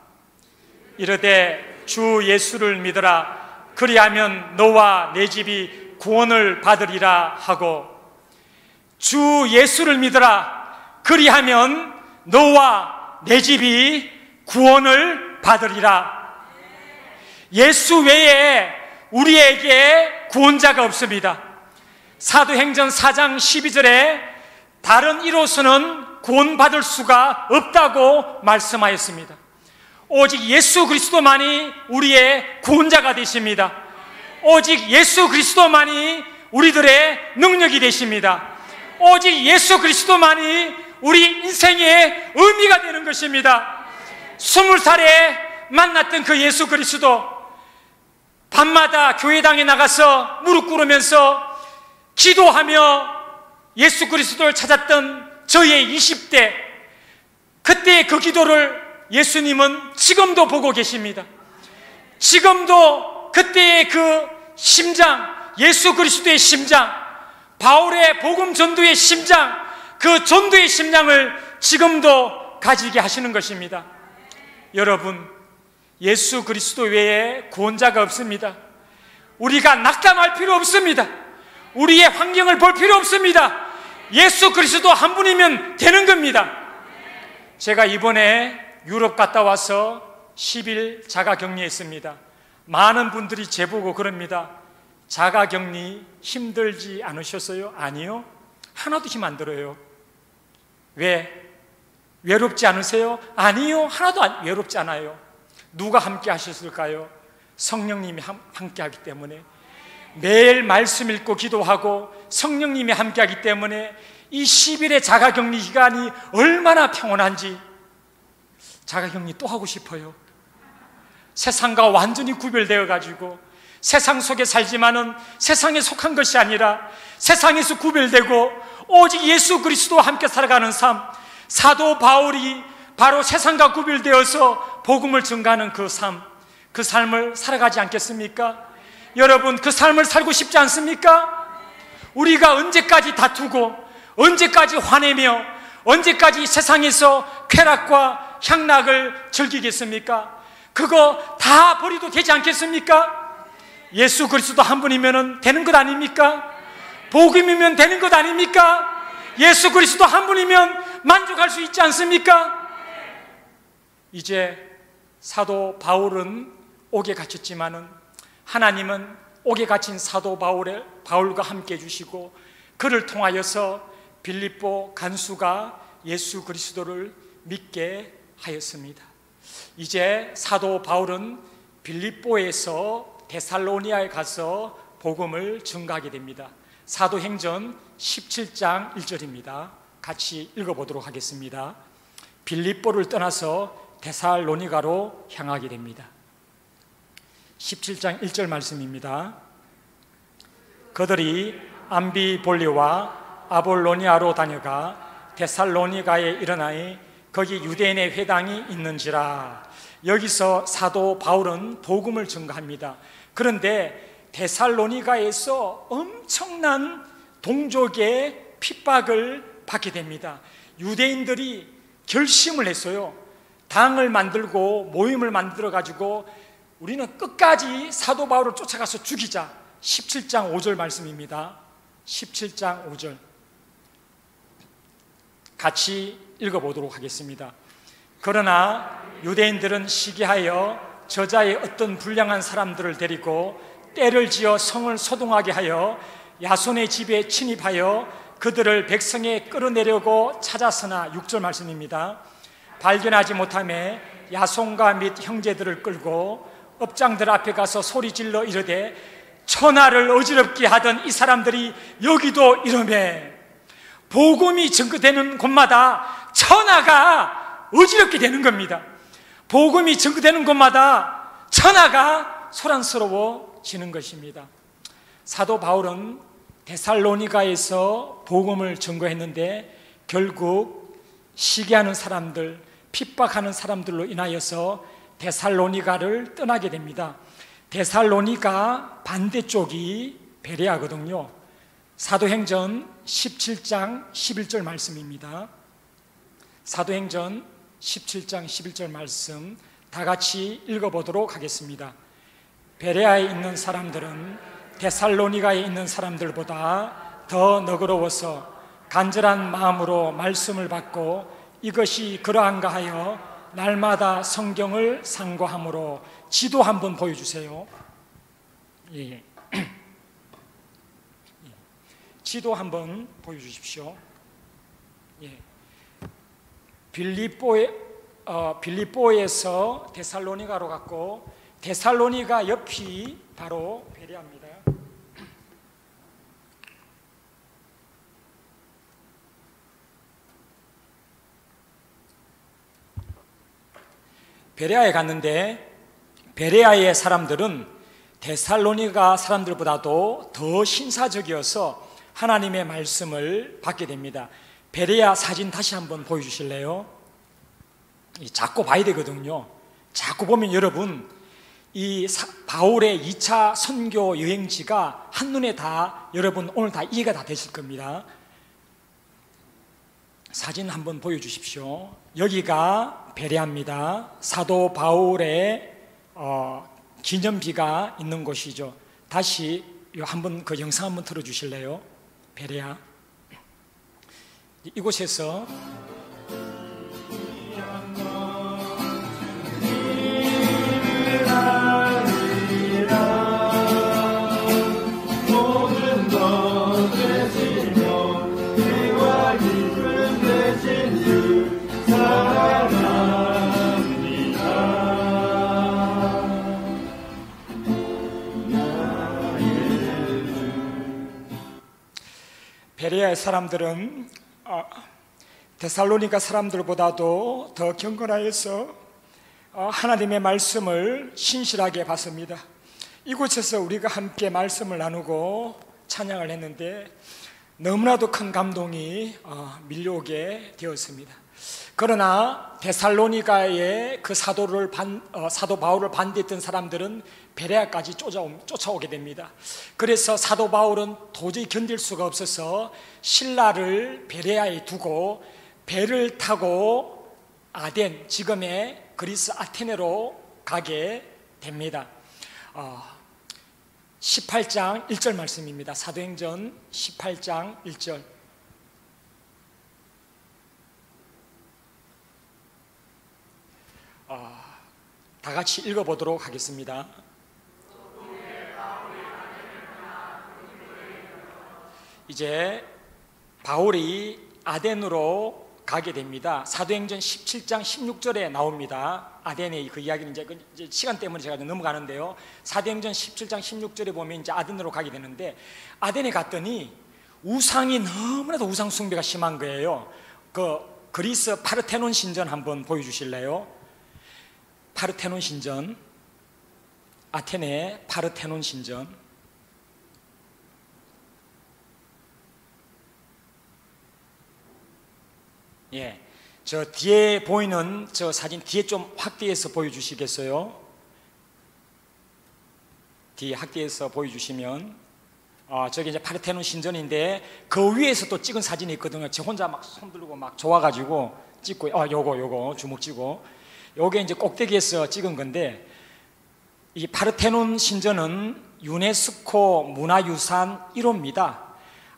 이르되 주 예수를 믿으라. 그리하면 너와 내 집이 구원을 받으리라 하고 주 예수를 믿으라 그리하면 너와 내 집이 구원을 받으리라. 예수 외에 우리에게 구원자가 없습니다. 사도행전 4장 12절에 다른 이로서는 구원받을 수가 없다고 말씀하였습니다. 오직 예수 그리스도만이 우리의 구원자가 되십니다. 오직 예수 그리스도만이 우리들의 능력이 되십니다. 오직 예수 그리스도만이 우리 인생의 의미가 되는 것입니다. 20살에 만났던 그 예수 그리스도, 밤마다 교회당에 나가서 무릎 꿇으면서 기도하며 예수 그리스도를 찾았던 저의 20대, 그때의 그 기도를 예수님은 지금도 보고 계십니다. 지금도 그때의 그 심장, 예수 그리스도의 심장, 바울의 복음 전도의 심장, 그 전도의 심장을 지금도 가지게 하시는 것입니다. 여러분, 예수 그리스도 외에 구원자가 없습니다. 우리가 낙담할 필요 없습니다. 우리의 환경을 볼 필요 없습니다. 예수 그리스도 한 분이면 되는 겁니다. 제가 이번에 유럽 갔다 와서 10일 자가격리했습니다. 많은 분들이 제보고 그럽니다. 자가격리 힘들지 않으셨어요? 아니요, 하나도 힘 안 들어요. 왜? 외롭지 않으세요? 아니요, 하나도 외롭지 않아요. 누가 함께 하셨을까요? 성령님이 함께 하기 때문에. 매일 말씀 읽고 기도하고 성령님이 함께 하기 때문에 이 10일의 자가격리 기간이 얼마나 평온한지 자가격리 또 하고 싶어요. 세상과 완전히 구별되어 가지고 세상 속에 살지만은 세상에 속한 것이 아니라 세상에서 구별되고 오직 예수 그리스도와 함께 살아가는 삶, 사도 바울이 바로 세상과 구별되어서 복음을 전가하는 그 삶, 그 삶을 살아가지 않겠습니까? 여러분, 그 삶을 살고 싶지 않습니까? 우리가 언제까지 다투고 언제까지 화내며 언제까지 세상에서 쾌락과 향락을 즐기겠습니까? 그거 다 버려도 되지 않겠습니까? 예수 그리스도 한 분이면 되는 것 아닙니까? 복음이면 되는 것 아닙니까? 예수 그리스도 한 분이면 만족할 수 있지 않습니까? 이제 사도 바울은 옥에 갇혔지만은 하나님은 옥에 갇힌 사도 바울과 함께 해주시고 그를 통하여서 빌립보 간수가 예수 그리스도를 믿게 하였습니다. 이제 사도 바울은 빌립보에서 데살로니아에 가서 복음을 전가하게 됩니다. 사도행전 17장 1절입니다. 같이 읽어보도록 하겠습니다. 빌립보를 떠나서 데살로니가로 향하게 됩니다. 17장 1절 말씀입니다. 그들이 암비볼리와 아볼로니아로 다녀가 데살로니가에 일어나니 거기 유대인의 회당이 있는지라. 여기서 사도 바울은 복음을 전가합니다. 그런데 데살로니가에서 엄청난 동족의 핍박을 받게 됩니다. 유대인들이 결심을 했어요. 당을 만들고 모임을 만들어 가지고 우리는 끝까지 사도 바울을 쫓아가서 죽이자. 17장 5절 말씀입니다. 17장 5절 같이 읽어보도록 하겠습니다. 그러나 유대인들은 시기하여 저자의 어떤 불량한 사람들을 데리고 때를 지어 성을 소동하게 하여 야손의 집에 침입하여 그들을 백성에 끌어내려고 찾았으나 6절 말씀입니다. 발견하지 못하며 야손과 및 형제들을 끌고 업장들 앞에 가서 소리질러 이르되 천하를 어지럽게 하던 이 사람들이 여기도 이러매. 복음이 증거되는 곳마다 천하가 어지럽게 되는 겁니다. 복음이 증거되는 곳마다 천하가 소란스러워지는 것입니다. 사도 바울은 데살로니가에서 복음을 증거했는데 결국 시기하는 사람들, 핍박하는 사람들로 인하여서 데살로니가를 떠나게 됩니다. 데살로니가 반대쪽이 베레아거든요. 사도행전 17장 11절 말씀입니다. 사도행전 17장 11절 말씀 다 같이 읽어보도록 하겠습니다. 베레아에 있는 사람들은 데살로니가에 있는 사람들보다 더 너그러워서 간절한 마음으로 말씀을 받고 이것이 그러한가 하여 날마다 성경을 상고함으로. 지도 한번 보여주세요. 예. 지도 한번 보여주십시오. 예. 빌립보에서 데살로니가로 갔고, 데살로니가 옆이 바로 베레아입니다. 베레아에 갔는데 베레아의 사람들은 데살로니가 사람들보다도 더 신사적이어서 하나님의 말씀을 받게 됩니다. 베레아 사진 다시 한번 보여주실래요? 자꾸 봐야 되거든요. 자꾸 보면 여러분, 이 바울의 2차 선교 여행지가 한눈에 다 여러분 오늘 다 이해가 다 되실 겁니다. 사진 한번 보여주십시오. 여기가 베레아입니다. 사도 바울의 기념비가 있는 곳이죠. 다시 한번 그 영상 한번 틀어주실래요? 베레아. 이곳에서 베레아의 사람들은 데살로니가 사람들보다도 더 경건하여서 하나님의 말씀을 신실하게 받습니다. 이곳에서 우리가 함께 말씀을 나누고 찬양을 했는데 너무나도 큰 감동이 밀려오게 되었습니다. 그러나 데살로니가의 그 사도 바울을 반대했던 사람들은 베레아까지 쫓아오게 됩니다. 그래서 사도 바울은 도저히 견딜 수가 없어서 신라를 베레아에 두고 배를 타고 아덴, 지금의 그리스 아테네로 가게 됩니다. 18장 1절 말씀입니다. 사도행전 18장 1절. 다 같이 읽어보도록 하겠습니다. 이제 바울이 아덴으로 가게 됩니다. 사도행전 17장 16절에 나옵니다. 아덴의 그 이야기는 이제 시간 때문에 제가 넘어가는데요. 사도행전 17장 16절에 보면 이제 아덴으로 가게 되는데, 아덴에 갔더니 우상이 너무나도 우상 숭배가 심한 거예요. 그 그리스 파르테논 신전 한번 보여주실래요? 파르테논 신전, 아테네 파르테논 신전. 예, 저 뒤에 보이는 저 사진 뒤에 좀 확대해서 보여주시겠어요? 뒤에 확대해서 보여주시면 저기 이제 파르테논 신전인데 그 위에서 또 찍은 사진이 있거든요. 저 혼자 막 손 들고 막 좋아가지고 찍고, 요거 주먹 쥐고, 요게 이제 꼭대기에서 찍은 건데, 이 파르테논 신전은 유네스코 문화유산 1호입니다.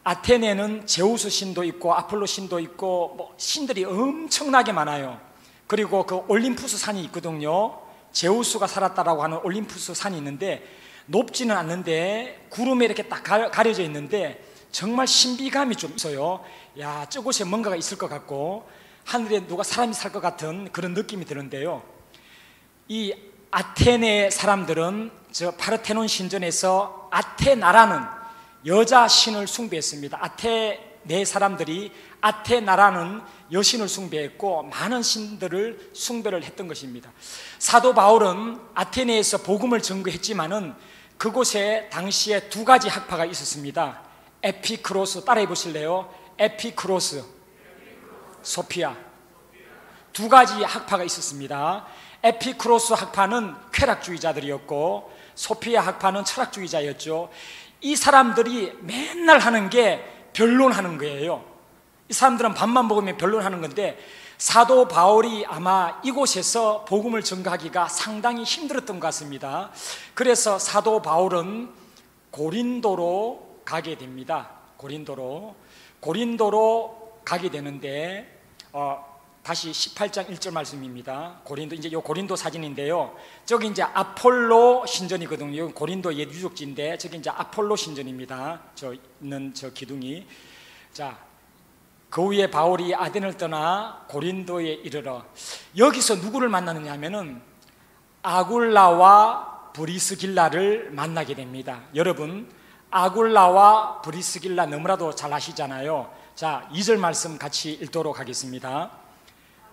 아테네는 제우스 신도 있고 아폴로 신도 있고 뭐 신들이 엄청나게 많아요. 그리고 그 올림푸스 산이 있거든요. 제우스가 살았다라고 하는 올림푸스 산이 있는데 높지는 않는데 구름에 이렇게 딱 가려져 있는데 정말 신비감이 좀 있어요. 야, 저곳에 뭔가가 있을 것 같고 하늘에 누가 사람이 살 것 같은 그런 느낌이 드는데요. 이 아테네 사람들은 저 파르테논 신전에서 아테나라는 여자 신을 숭배했습니다. 아테네 사람들이 아테나라는 여신을 숭배했고 많은 신들을 숭배를 했던 것입니다. 사도 바울은 아테네에서 복음을 전거했지만은 그곳에 당시에 두 가지 학파가 있었습니다. 에피크로스, 따라해 보실래요? 에피크로스, 소피아. 두 가지 학파가 있었습니다. 에피크로스 학파는 쾌락주의자들이었고 소피아 학파는 철학주의자였죠. 이 사람들이 맨날 하는 게 변론하는 거예요. 이 사람들은 밥만 먹으면 변론하는 건데 사도 바울이 아마 이곳에서 복음을 전가하기가 상당히 힘들었던 것 같습니다. 그래서 사도 바울은 고린도로 가게 됩니다. 고린도로 가게 되는데 다시 18장 1절 말씀입니다. 고린도, 이제 요 고린도 사진인데요. 저기 이제 아폴로 신전이거든요. 고린도 옛 유적지인데 저기 이제 아폴로 신전입니다. 저 있는 저 기둥이. 자, 그 후에 바울이 아덴을 떠나 고린도에 이르러 여기서 누구를 만나느냐 하면은 아굴라와 브리스길라를 만나게 됩니다. 여러분, 아굴라와 브리스길라 너무나도 잘 아시잖아요. 자, 2절 말씀 같이 읽도록 하겠습니다.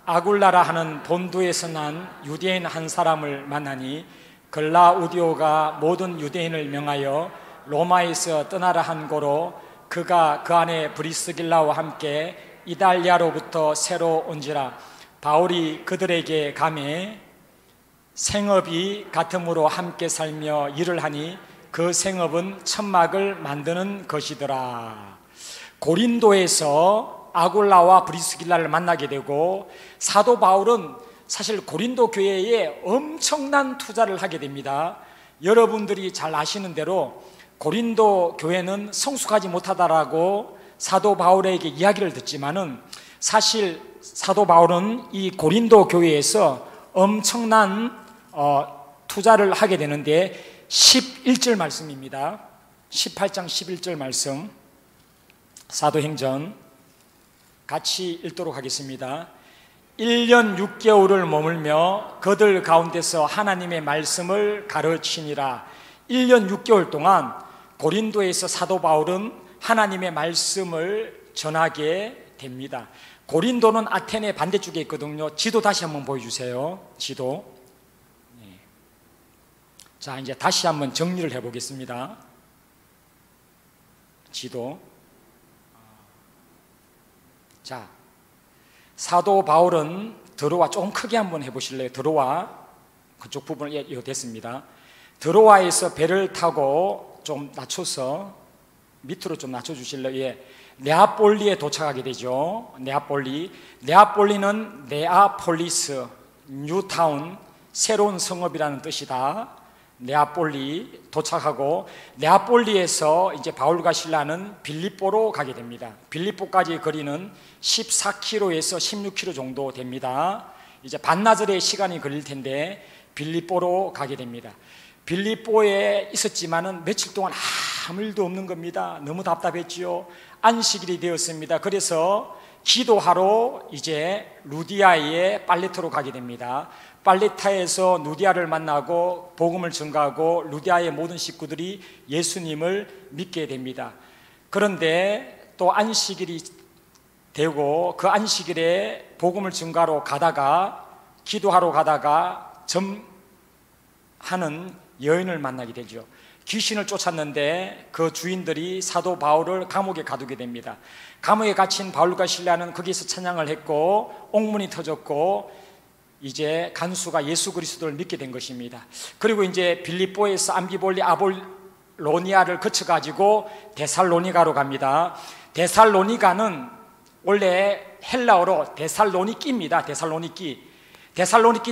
아굴라라 하는 본도에서 난 유대인 한 사람을 만나니 글라우디오가 모든 유대인을 명하여 로마에서 떠나라 한 고로 그가 그 안에 브리스길라와 함께 이달리아로부터 새로 온지라. 바울이 그들에게 가매 생업이 같음으로 함께 살며 일을 하니 그 생업은 천막을 만드는 것이더라. 고린도에서 아굴라와 브리스길라를 만나게 되고 사도 바울은 사실 고린도 교회에 엄청난 투자를 하게 됩니다. 여러분들이 잘 아시는 대로 고린도 교회는 성숙하지 못하다라고 사도 바울에게 이야기를 듣지만은 사실 사도 바울은 이 고린도 교회에서 엄청난 투자를 하게 되는데 11절 말씀입니다. 18장 11절 말씀 사도행전 같이 읽도록 하겠습니다. 1년 6개월을 머물며 그들 가운데서 하나님의 말씀을 가르치니라. 1년 6개월 동안 고린도에서 사도 바울은 하나님의 말씀을 전하게 됩니다. 고린도는 아테네 반대쪽에 있거든요. 지도 다시 한번 보여주세요. 지도. 네. 자, 이제 다시 한번 정리를 해보겠습니다. 지도. 자, 사도 바울은 드로아, 조금 크게 한번 해보실래요? 드로아, 그쪽 부분, 이거 됐습니다. 드로아에서 배를 타고 좀 낮춰서 밑으로 좀 낮춰주실래요? 예. 네아폴리에 도착하게 되죠. 네아폴리는 네아폴리스, 뉴타운, 새로운 성읍이라는 뜻이다. 네아폴리 도착하고 네아폴리에서 이제 바울과 실라는 빌립보로 가게 됩니다. 빌립보까지 거리는 14km에서 16km 정도 됩니다. 이제 반나절의 시간이 걸릴 텐데 빌립보로 가게 됩니다. 빌립보에 있었지만은 며칠 동안 아무 일도 없는 겁니다. 너무 답답했지요. 안식일이 되었습니다. 그래서 기도하러 이제 루디아의 빨레타로 가게 됩니다. 빨레타에서 루디아를 만나고 복음을 전가하고 루디아의 모든 식구들이 예수님을 믿게 됩니다. 그런데 또 안식일이 되고 그 안식일에 복음을 전가하러 가다가 기도하러 가다가 점하는 여인을 만나게 되죠. 귀신을 쫓았는데 그 주인들이 사도 바울을 감옥에 가두게 됩니다. 감옥에 갇힌 바울과 실라는 거기서 찬양을 했고 옥문이 터졌고 이제 간수가 예수 그리스도를 믿게 된 것입니다. 그리고 이제 빌립보에서 암비볼리 아볼로니아를 거쳐가지고 데살로니가로 갑니다. 데살로니가는 원래 헬라어로 데살로니키입니다. 데살로니키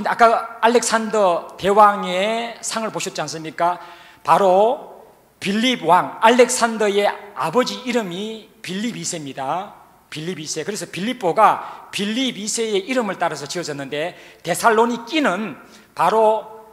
아까 알렉산더 대왕의 상을 보셨지 않습니까? 바로 빌립 왕 알렉산더의 아버지 이름이 빌립 2세입니다. 빌립 2세. 그래서 빌립보가 빌립 2세의 이름을 따라서 지어졌는데 데살로니키는 바로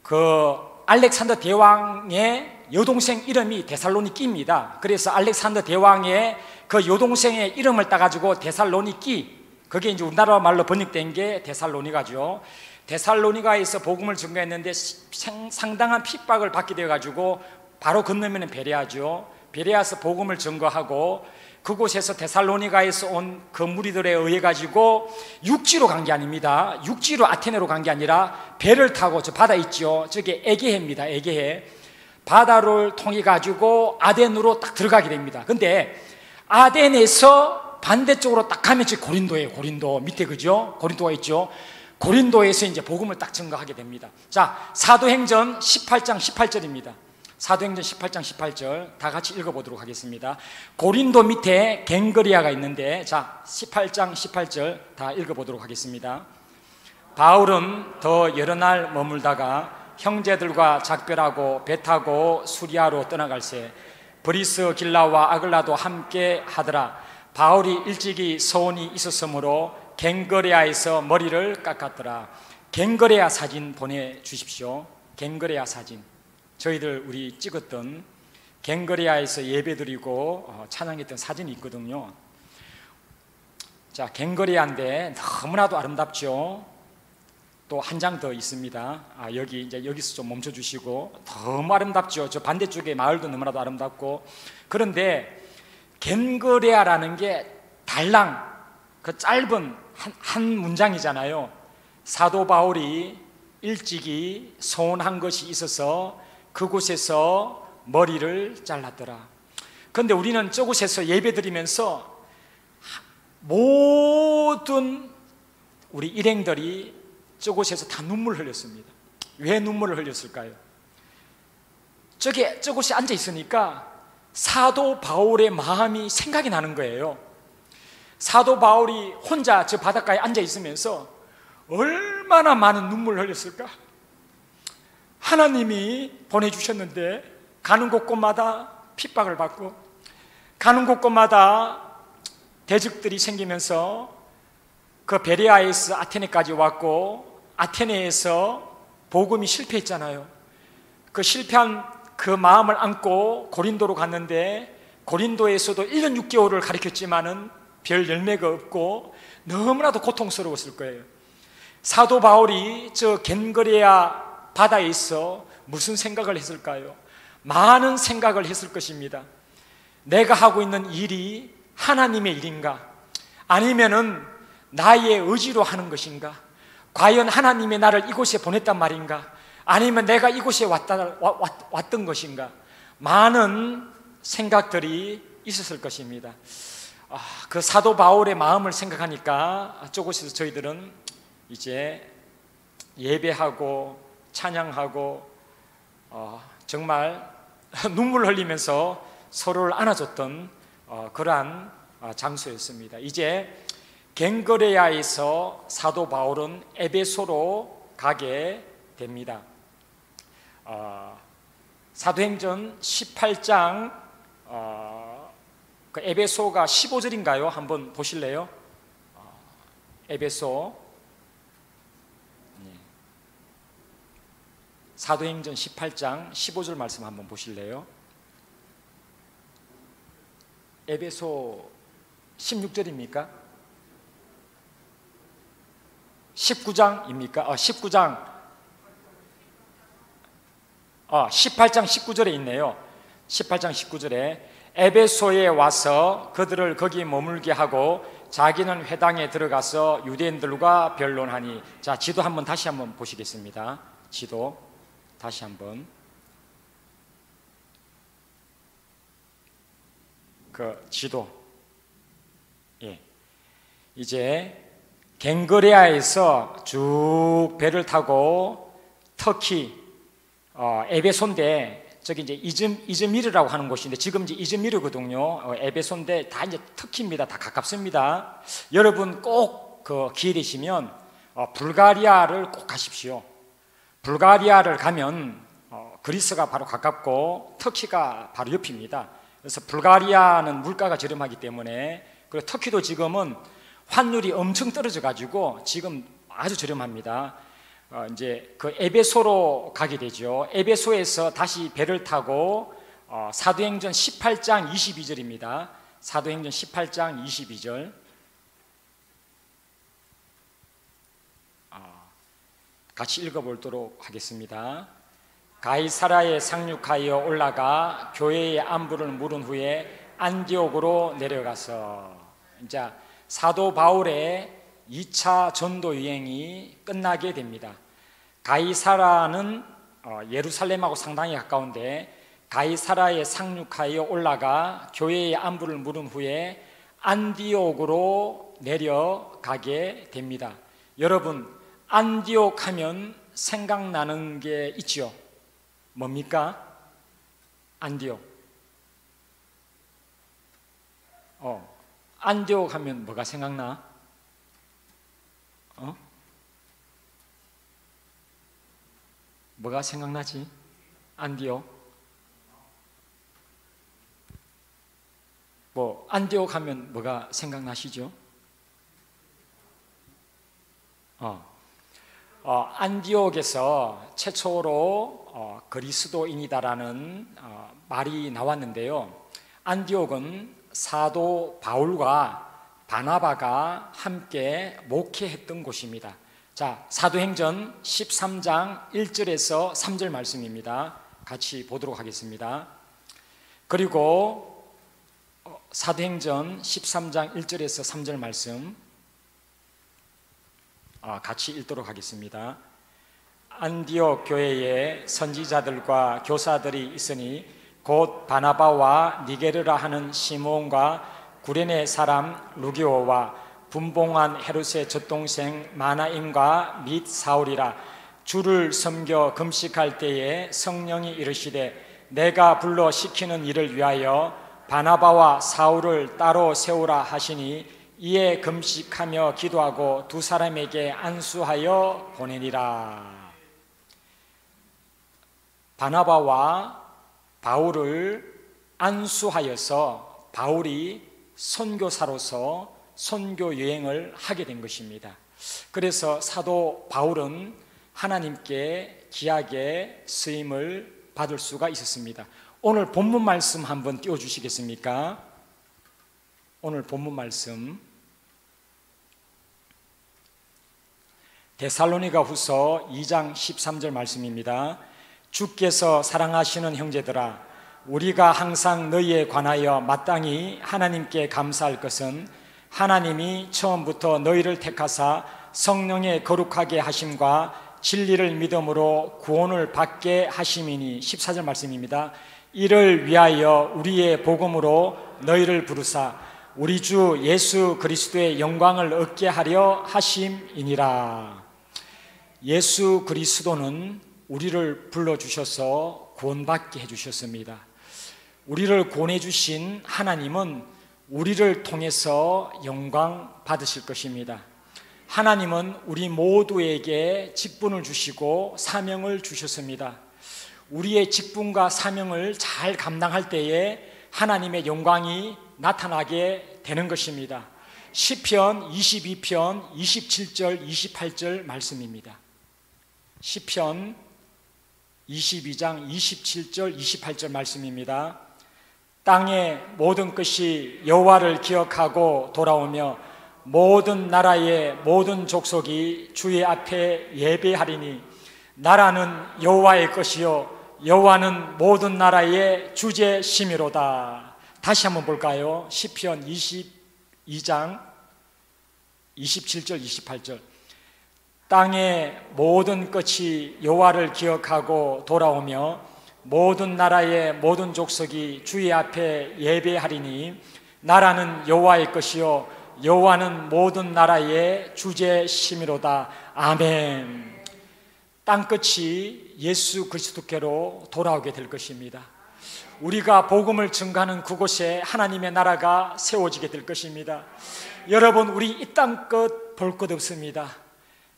그 알렉산더 대왕의 여동생 이름이 데살로니키입니다. 그래서 알렉산더 대왕의 그 여동생의 이름을 따가지고 데살로니키, 그게 이제 우리나라 말로 번역된 게 데살로니가죠. 데살로니가에서 복음을 전가했는데 상당한 핍박을 받게 되어가지고 바로 건너면 베레아죠. 베레아서 복음을 전거하고 그곳에서 데살로니가에서 온 그 무리들에 의해 가지고 육지로 간 게 아닙니다. 육지로 아테네로 간 게 아니라 배를 타고 저 바다 있죠. 저게 에게해입니다. 에게해. 바다를 통해 가지고 아덴으로 딱 들어가게 됩니다. 근데 아덴에서 반대쪽으로 딱 가면 지금 고린도예요. 고린도 밑에 그죠? 고린도가 있죠. 고린도에서 이제 복음을 딱 증거하게 됩니다. 자, 사도행전 18장 18절입니다. 사도행전 18장 18절 다 같이 읽어보도록 하겠습니다. 고린도 밑에 갱거리아가 있는데 자 18장 18절 다 읽어보도록 하겠습니다. 바울은 더 여러 날 머물다가 형제들과 작별하고 배 타고 수리아로 떠나갈새 브리스 길라와 아글라도 함께 하더라. 바울이 일찍이 소원이 있었으므로 갱거레아에서 머리를 깎았더라. 갱거레아 사진 보내주십시오. 갱거레아 사진, 저희들 우리 찍었던 갱거레아에서 예배드리고 찬양했던 사진이 있거든요. 자, 갱거레아인데 너무나도 아름답죠. 또 한 장 더 있습니다. 여기서 좀 멈춰 주시고, 너무 아름답죠. 저 반대쪽에 마을도 너무나도 아름답고. 그런데 겐거레아라는 게 달랑 그 짧은 한 문장이잖아요. 사도 바울이 일찍이 소원한 것이 있어서 그곳에서 머리를 잘랐더라. 그런데 우리는 저곳에서 예배드리면서 모든 우리 일행들이 저곳에서 다 눈물 흘렸습니다. 왜 눈물을 흘렸을까요? 저곳에 앉아 있으니까 사도 바울의 마음이 생각이 나는 거예요. 사도 바울이 혼자 저 바닷가에 앉아 있으면서 얼마나 많은 눈물을 흘렸을까? 하나님이 보내주셨는데 가는 곳곳마다 핍박을 받고, 가는 곳곳마다 대적들이 생기면서 그 베레아에서 아테네까지 왔고, 아테네에서 복음이 실패했잖아요. 그 실패한 그 마음을 안고 고린도로 갔는데, 고린도에서도 1년 6개월을 가르쳤지만은 별 열매가 없고 너무나도 고통스러웠을 거예요. 사도 바울이 저 겐거레아 바다에서 무슨 생각을 했을까요? 많은 생각을 했을 것입니다. 내가 하고 있는 일이 하나님의 일인가? 아니면은 나의 의지로 하는 것인가? 과연 하나님이 나를 이곳에 보냈단 말인가? 아니면 내가 이곳에 왔던 것인가? 많은 생각들이 있었을 것입니다. 그 사도 바울의 마음을 생각하니까 저곳에서 저희들은 이제 예배하고 찬양하고 정말 눈물 흘리면서 서로를 안아줬던 그러한 장소였습니다. 이제 갱거레아에서 사도 바울은 에베소로 가게 됩니다. 사도행전 18장 그 에베소가 15절인가요? 한번 보실래요? 에베소 사도행전 18장 15절 말씀 한번 보실래요? 에베소 16절입니까? 19장입니까? 19장 18장 19절에 있네요. 18장 19절에 에베소에 와서 그들을 거기 머물게 하고 자기는 회당에 들어가서 유대인들과 변론하니. 자, 지도 한번 다시 한번 보시겠습니다. 지도 다시 한번. 그 지도. 예. 이제 갱거레아에서 쭉 배를 타고 터키 에베소인데, 저기 이제 이즈미르라고 하는 곳인데, 지금 이제 이즈미르거든요. 에베소인데 다 이제 터키입니다. 다 가깝습니다. 여러분 꼭 그 기회 되시면 불가리아를 꼭 가십시오. 불가리아를 가면 그리스가 바로 가깝고 터키가 바로 옆입니다. 그래서 불가리아는 물가가 저렴하기 때문에, 그리고 터키도 지금은 환율이 엄청 떨어져 가지고 지금 아주 저렴합니다. 이제 그 에베소로 가게 되죠. 에베소에서 다시 배를 타고 사도행전 18장 22절입니다. 사도행전 18장 22절. 같이 읽어보도록 하겠습니다. 가이사라에 상륙하여 올라가 교회의 안부를 물은 후에 안디옥으로 내려가서, 이제 사도 바울의 2차 전도 여행이 끝나게 됩니다. 가이사라는 예루살렘하고 상당히 가까운데, 가이사라에 상륙하여 올라가 교회의 안부를 물은 후에 안디옥으로 내려가게 됩니다. 여러분, 안디옥 하면 생각나는 게 있죠. 뭡니까? 안디옥. 안디옥 하면 뭐가 생각나? 뭐가 생각나지? 안디옥? 뭐 안디옥 하면 뭐가 생각나시죠? 안디옥에서 최초로 그리스도인이다라는 말이 나왔는데요. 안디옥은 사도 바울과 바나바가 함께 목회했던 곳입니다. 자, 사도행전 13장 1절에서 3절 말씀입니다. 같이 보도록 하겠습니다. 그리고 사도행전 13장 1절에서 3절 말씀 같이 읽도록 하겠습니다. 안디옥 교회에 선지자들과 교사들이 있으니 곧 바나바와 니게르라 하는 시몬과 구레네 사람 루기오와 분봉한 헤롯의 젖동생 마나임과 및 사울이라. 주를 섬겨 금식할 때에 성령이 이르시되 내가 불러 시키는 일을 위하여 바나바와 사울을 따로 세우라 하시니 이에 금식하며 기도하고 두 사람에게 안수하여 보내니라. 바나바와 바울을 안수하여서 바울이 선교사로서 선교 여행을 하게 된 것입니다. 그래서 사도 바울은 하나님께 귀하게 쓰임을 받을 수가 있었습니다. 오늘 본문 말씀 한번 띄워주시겠습니까? 오늘 본문 말씀 데살로니가 후서 2장 13절 말씀입니다. 주께서 사랑하시는 형제들아, 우리가 항상 너희에 관하여 마땅히 하나님께 감사할 것은 하나님이 처음부터 너희를 택하사 성령의 거룩하게 하심과 진리를 믿음으로 구원을 받게 하심이니. 14절 말씀입니다. 이를 위하여 우리의 복음으로 너희를 부르사 우리 주 예수 그리스도의 영광을 얻게 하려 하심이니라. 예수 그리스도는 우리를 불러주셔서 구원받게 해주셨습니다. 우리를 구원해 주신 하나님은 우리를 통해서 영광 받으실 것입니다. 하나님은 우리 모두에게 직분을 주시고 사명을 주셨습니다. 우리의 직분과 사명을 잘 감당할 때에 하나님의 영광이 나타나게 되는 것입니다. 시편 22편 27절 28절 말씀입니다. 시편 22장 27절 28절 말씀입니다. 땅의 모든 것이 여호와를 기억하고 돌아오며 모든 나라의 모든 족속이 주의 앞에 예배하리니. 나라는 여호와의 것이요 여호와는 모든 나라의 주제심이로다. 다시 한번 볼까요? 시편 22장 27절 28절. 땅의 모든 끝이 여호와를 기억하고 돌아오며 모든 나라의 모든 족속이 주의 앞에 예배하리니. 나라는 여호와의 것이요 여호와는 모든 나라의 주제심이로다. 아멘. 땅끝이 예수 그리스도께로 돌아오게 될 것입니다. 우리가 복음을 증거하는 그곳에 하나님의 나라가 세워지게 될 것입니다. 여러분, 우리 이 땅끝 볼 것 없습니다.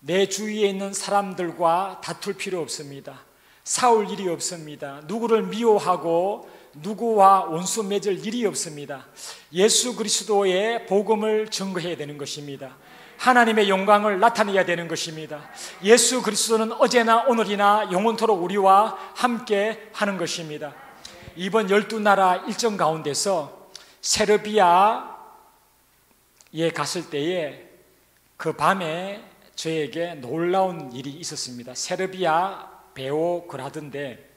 내 주위에 있는 사람들과 다툴 필요 없습니다. 싸울 일이 없습니다. 누구를 미워하고 누구와 원수 맺을 일이 없습니다. 예수 그리스도의 복음을 증거해야 되는 것입니다. 하나님의 영광을 나타내야 되는 것입니다. 예수 그리스도는 어제나 오늘이나 영원토록 우리와 함께 하는 것입니다. 이번 12나라 일정 가운데서 세르비아에 갔을 때에 그 밤에 저에게 놀라운 일이 있었습니다. 세르비아 베오그라드인데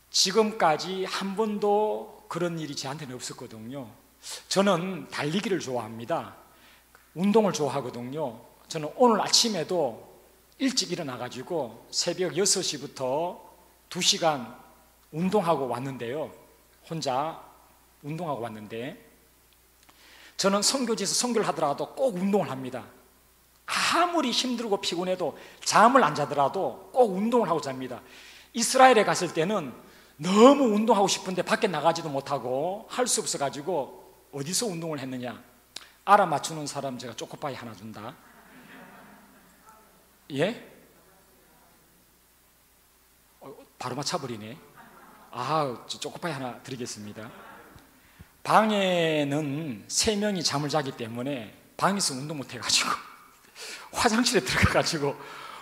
지금까지 한 번도 그런 일이 저한테는 없었거든요. 저는 달리기를 좋아합니다. 운동을 좋아하거든요. 저는 오늘 아침에도 일찍 일어나가지고 새벽 6시부터 2시간 운동하고 왔는데요. 혼자 운동하고 왔는데 저는 선교지에서 선교를 하더라도 꼭 운동을 합니다. 아무리 힘들고 피곤해도 잠을 안 자더라도 꼭 운동을 하고 잡니다. 이스라엘에 갔을 때는 너무 운동하고 싶은데 밖에 나가지도 못하고 할 수 없어가지고 어디서 운동을 했느냐? 알아맞추는 사람 제가 초코파이 하나 준다. 예? 바로 맞춰버리네. 초코파이 하나 드리겠습니다. 방에는 3명이 잠을 자기 때문에 방에서 운동 못 해가지고 화장실에 들어가가지고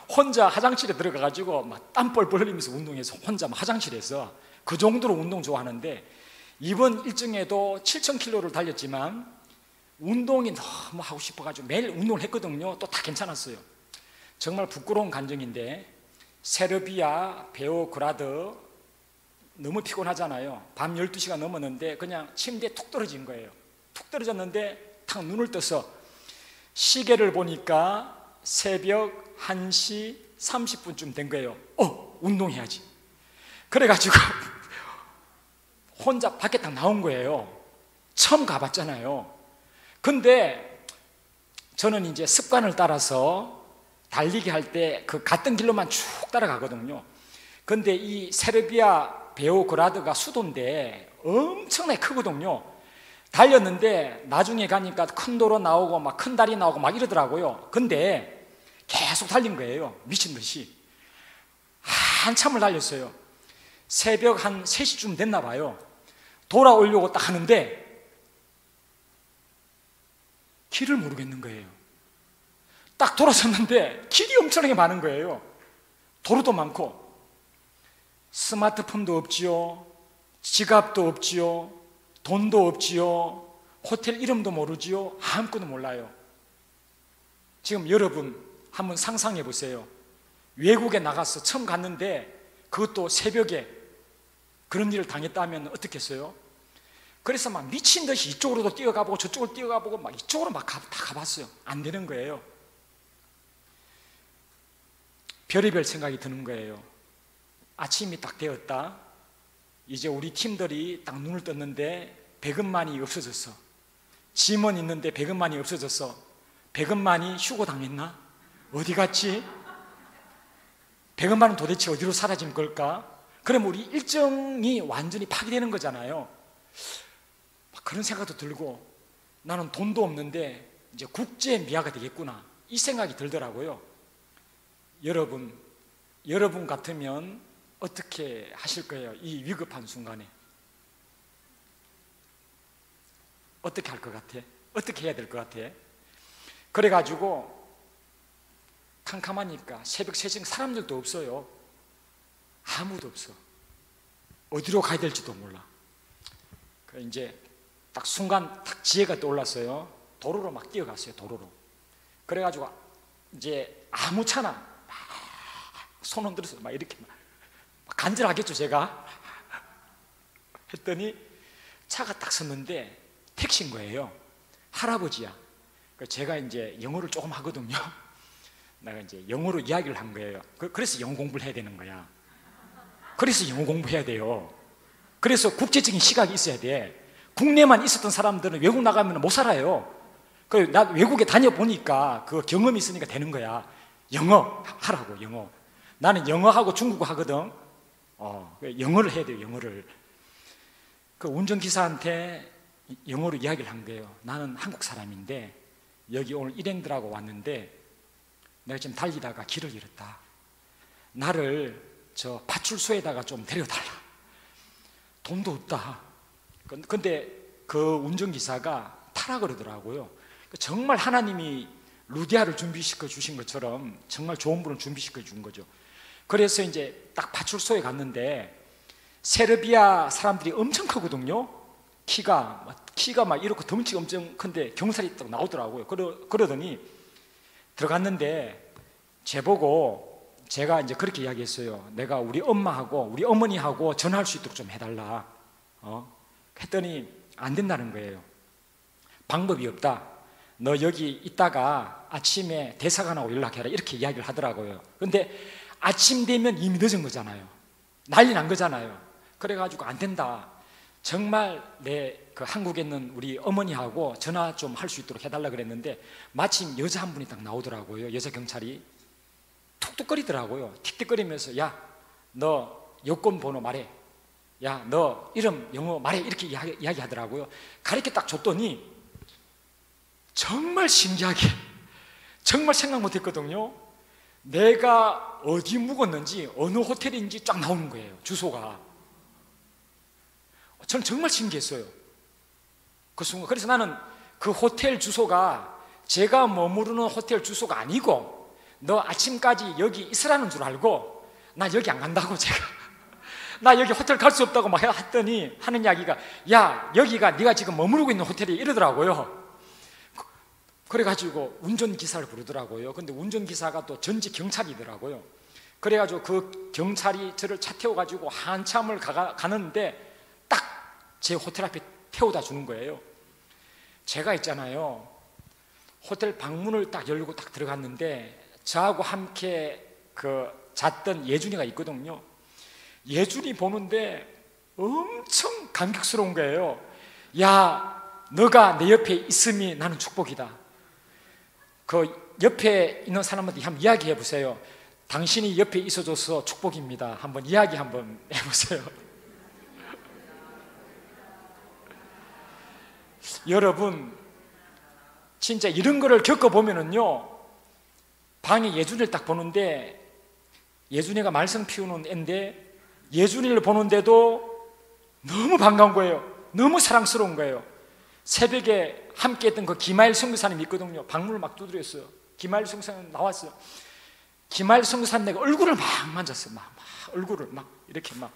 혼자 화장실에 들어가가지고 막 땀 뻘뻘 흘리면서 운동해서 혼자 막 화장실에서 그 정도로 운동 좋아하는데, 이번 일정에도 7,000km를 달렸지만 운동이 너무 하고 싶어가지고 매일 운동을 했거든요. 또 다 괜찮았어요. 정말 부끄러운 감정인데, 세르비아 베오그라드 너무 피곤하잖아요. 밤 12시가 넘었는데 그냥 침대에 툭 떨어진 거예요. 툭 떨어졌는데 탁 눈을 떠서 시계를 보니까 새벽 1시 30분쯤 된 거예요. 운동해야지. 그래가지고 혼자 밖에 딱 나온 거예요. 처음 가봤잖아요. 근데 저는 이제 습관을 따라서 달리기 할 때 그 갔던 길로만 쭉 따라가거든요. 근데 이 세르비아 베오그라드가 수도인데 엄청나게 크거든요. 달렸는데 나중에 가니까 큰 도로 나오고 막 큰 다리 나오고 막 이러더라고요. 근데 계속 달린 거예요. 미친 듯이 한참을 달렸어요. 새벽 한 3시쯤 됐나 봐요. 돌아오려고 딱 하는데 길을 모르겠는 거예요. 딱 돌아섰는데 길이 엄청나게 많은 거예요. 도로도 많고 스마트폰도 없지요, 지갑도 없지요, 돈도 없지요, 호텔 이름도 모르지요, 아무것도 몰라요. 지금 여러분 한번 상상해 보세요. 외국에 나가서 처음 갔는데 그것도 새벽에 그런 일을 당했다면 어떻겠어요? 그래서 막 미친 듯이 이쪽으로도 뛰어가보고 저쪽으로 뛰어가보고 막 이쪽으로 막 다 가봤어요. 안 되는 거예요. 별의별 생각이 드는 거예요. 아침이 딱 되었다. 이제 우리 팀들이 딱 눈을 떴는데 배근만이 없어졌어. 짐은 있는데 배근만이 없어졌어. 배근만이 휴고 당했나? 어디 갔지? 배근만은 도대체 어디로 사라진 걸까? 그럼 우리 일정이 완전히 파괴되는 거잖아요. 그런 생각도 들고, 나는 돈도 없는데 이제 국제 미아가 되겠구나, 이 생각이 들더라고요. 여러분 같으면 어떻게 하실 거예요? 이 위급한 순간에 어떻게 할 것 같아? 어떻게 해야 될 것 같아? 그래가지고 캄캄하니까 새벽 3시 사람들도 없어요. 아무도 없어. 어디로 가야 될지도 몰라. 이제 딱 순간 딱 지혜가 떠올랐어요. 도로로 막 뛰어갔어요. 도로로. 그래가지고 이제 아무 차나 막 손 흔들어서 막 이렇게 막 간절하겠죠, 제가. 했더니 차가 딱 섰는데 택시인 거예요. 할아버지야. 제가 이제 영어를 조금 하거든요. 내가 이제 영어로 이야기를 한 거예요. 그래서 영어 공부를 해야 되는 거야. 그래서 영어 공부해야 돼요. 그래서 국제적인 시각이 있어야 돼. 국내만 있었던 사람들은 외국 나가면 못 살아요. 나 외국에 다녀보니까 그 경험이 있으니까 되는 거야. 영어 하라고, 영어. 나는 영어하고 중국어 하거든. 영어를 해야 돼요, 영어를. 그 운전기사한테 영어로 이야기를 한 거예요. 나는 한국 사람인데 여기 오늘 일행들하고 왔는데 내가 지금 달리다가 길을 잃었다. 나를 저 파출소에다가 좀 데려달라. 돈도 없다. 근데 그 운전기사가 타라 그러더라고요. 정말 하나님이 루디아를 준비시켜 주신 것처럼 정말 좋은 분을 준비시켜 준 거죠. 그래서 이제 딱 파출소에 갔는데 세르비아 사람들이 엄청 크거든요. 키가 막 이렇게 덩치가 엄청 큰데 경찰이 딱 나오더라고요. 그러더니 들어갔는데 제보고 제가 이제 그렇게 이야기했어요. 내가 우리 엄마하고 우리 어머니하고 전화할 수 있도록 좀 해달라. 했더니 안 된다는 거예요. 방법이 없다. 너 여기 있다가 아침에 대사관하고 연락해라, 이렇게 이야기를 하더라고요. 그런데 아침 되면 이미 늦은 거잖아요. 난리 난 거잖아요. 그래가지고 안 된다. 정말 그 한국에 있는 우리 어머니하고 전화 좀 할 수 있도록 해달라 그랬는데 마침 여자 한 분이 딱 나오더라고요. 여자 경찰이 툭툭거리더라고요. 틱틱거리면서 야, 너 여권 번호 말해. 야, 너 이름 영어 말해. 이렇게 이야기하더라고요. 가르쳐 딱 줬더니 정말 신기하게, 정말 생각 못했거든요. 내가 어디 묵었는지 어느 호텔인지 쫙 나오는 거예요. 주소가. 저는 정말 신기했어요. 그 순간. 그래서 나는 그 호텔 주소가 제가 머무르는 호텔 주소가 아니고 너 아침까지 여기 있으라는 줄 알고 나 여기 안 간다고 제가 나 여기 호텔 갈 수 없다고 막 했더니 하는 이야기가 야 여기가 네가 지금 머무르고 있는 호텔이 이러더라고요. 그래가지고 운전기사를 부르더라고요. 근데 운전기사가 또 전직 경찰이더라고요. 그래가지고 그 경찰이 저를 차 태워가지고 한참을 가는데 딱 제 호텔 앞에 태워다 주는 거예요. 제가 있잖아요, 호텔 방문을 딱 열고 딱 들어갔는데 저하고 함께 그 잤던 예준이가 있거든요. 예준이 보는데 엄청 감격스러운 거예요. 야 너가 내 옆에 있음이 나는 축복이다. 그 옆에 있는 사람한테 한번 이야기해 보세요. 당신이 옆에 있어줘서 축복입니다. 한번 이야기 한번 해보세요. 여러분 진짜 이런 거를 겪어보면은요, 방에 예준이를 딱 보는데 예준이가 말썽 피우는 애인데 예준이를 보는데도 너무 반가운 거예요. 너무 사랑스러운 거예요. 새벽에 함께 했던 그 김하일 선교사님이 있거든요. 방문을 막 두드렸어요. 김하일 선교사님 나왔어요. 김하일 선교사님 내가 얼굴을 막 만졌어요. 막 얼굴을 막 이렇게 막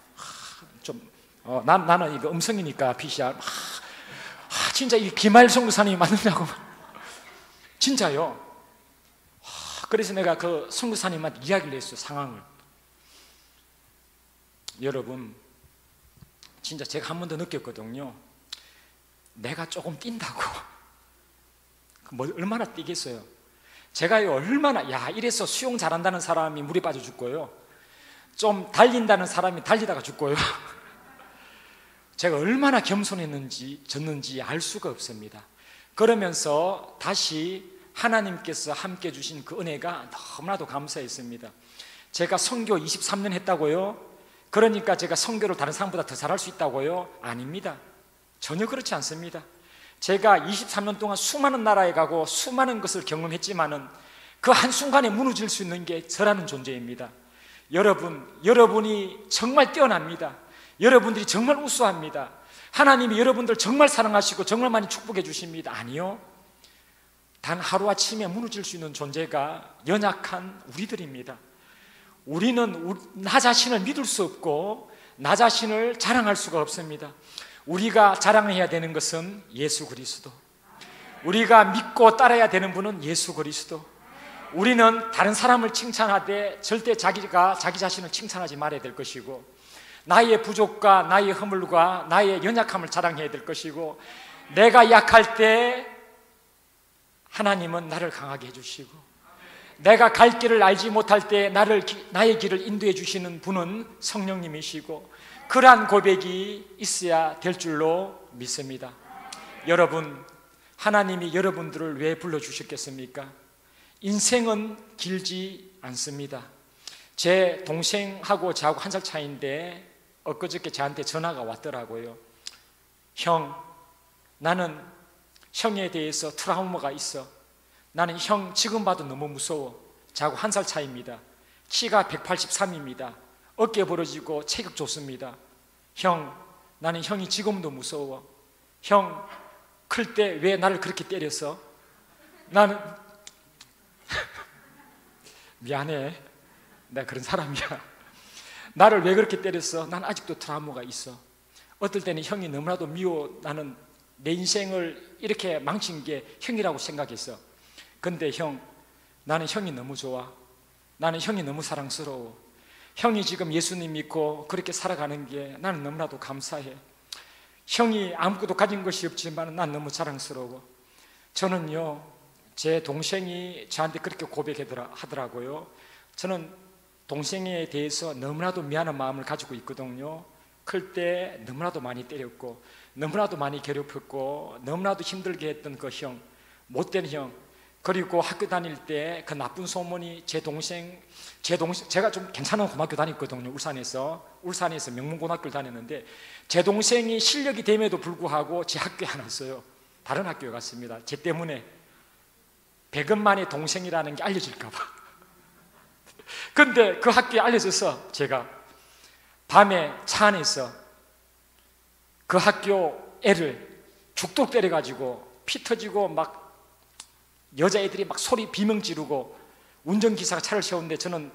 좀 나는 이거 음성이니까 PCR 진짜 이 김하일 선교사님이 맞느냐고 진짜요. 그래서 내가 그 선교사님한테 이야기를 했어요. 상황을. 여러분 진짜 제가 한 번 더 느꼈거든요. 내가 조금 뛴다고. 뭐 얼마나 뛰겠어요. 제가요 얼마나 이래서 수영 잘한다는 사람이 물에 빠져 죽고요, 좀 달린다는 사람이 달리다가 죽고요. 제가 얼마나 겸손했는지 졌는지 알 수가 없습니다. 그러면서 다시 하나님께서 함께 주신 그 은혜가 너무나도 감사했습니다. 제가 선교 23년 했다고요? 그러니까 제가 선교를 다른 사람보다 더 잘할 수 있다고요? 아닙니다. 전혀 그렇지 않습니다. 제가 23년 동안 수많은 나라에 가고 수많은 것을 경험했지만은 그 한순간에 무너질 수 있는 게 저라는 존재입니다. 여러분이 정말 뛰어납니다. 여러분들이 정말 우수합니다. 하나님이 여러분들 정말 사랑하시고 정말 많이 축복해 주십니다. 아니요, 단 하루아침에 무너질 수 있는 존재가 연약한 우리들입니다. 우리는 나 자신을 믿을 수 없고 나 자신을 자랑할 수가 없습니다. 우리가 자랑해야 되는 것은 예수 그리스도, 우리가 믿고 따라야 되는 분은 예수 그리스도. 우리는 다른 사람을 칭찬하되 절대 자기 자신을 칭찬하지 말아야 될 것이고, 나의 부족과 나의 허물과 나의 연약함을 자랑해야 될 것이고, 내가 약할 때 하나님은 나를 강하게 해주시고, 내가 갈 길을 알지 못할 때 나의 길을 인도해 주시는 분은 성령님이시고, 그러한 고백이 있어야 될 줄로 믿습니다. 여러분, 하나님이 여러분들을 왜 불러주셨겠습니까? 인생은 길지 않습니다. 제 동생하고 저하고 한 살 차이인데 엊그저께 저한테 전화가 왔더라고요. 형, 나는 형에 대해서 트라우마가 있어. 나는 형 지금 봐도 너무 무서워. 저하고 한 살 차이입니다. 키가 183입니다. 어깨 부러지고 체격 좋습니다. 형, 나는 형이 지금도 무서워. 형, 클 때 왜 나를 그렇게 때렸어? 나는 미안해, 내가 그런 사람이야. 나를 왜 그렇게 때렸어? 난 아직도 트라우마가 있어. 어떨 때는 형이 너무나도 미워. 나는 내 인생을 이렇게 망친 게 형이라고 생각했어. 근데 형, 나는 형이 너무 좋아. 나는 형이 너무 사랑스러워. 형이 지금 예수님 믿고 그렇게 살아가는 게 나는 너무나도 감사해. 형이 아무것도 가진 것이 없지만 난 너무 자랑스러워. 저는요, 제 동생이 저한테 그렇게 고백하더라고요. 저는 동생에 대해서 너무나도 미안한 마음을 가지고 있거든요. 클 때 너무나도 많이 때렸고 너무나도 많이 괴롭혔고 너무나도 힘들게 했던 그 형, 못된 형, 그리고 학교 다닐 때 그 나쁜 소문이 제 동생 제가 좀 괜찮은 고등학교 다녔거든요. 울산에서 명문고등학교를 다녔는데 제 동생이 실력이 됨에도 불구하고 제 학교에 안 왔어요. 다른 학교에 갔습니다. 제 때문에 100원 만의 동생이라는 게 알려질까 봐. 근데 그 학교에 알려져서 제가 밤에 차 안에서 그 학교 애를 죽도록 때려가지고 피 터지고 막 여자애들이 막 소리 비명 지르고 운전기사가 차를 세우는데 저는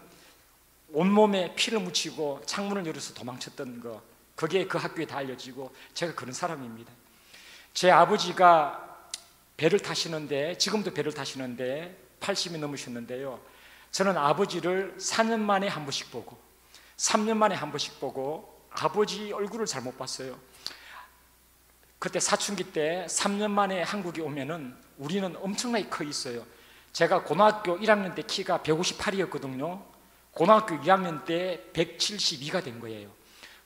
온몸에 피를 묻히고 창문을 열어서 도망쳤던 거, 그게 그 학교에 다 알려지고 제가 그런 사람입니다. 제 아버지가 배를 타시는데, 지금도 배를 타시는데 80이 넘으셨는데요, 저는 아버지를 4년 만에 한 번씩 보고 3년 만에 한 번씩 보고 아버지 얼굴을 잘 못 봤어요. 그때 사춘기 때 3년 만에 한국에 오면은 우리는 엄청나게 커 있어요. 제가 고등학교 1학년 때 키가 158이었거든요. 고등학교 2학년 때 172가 된 거예요.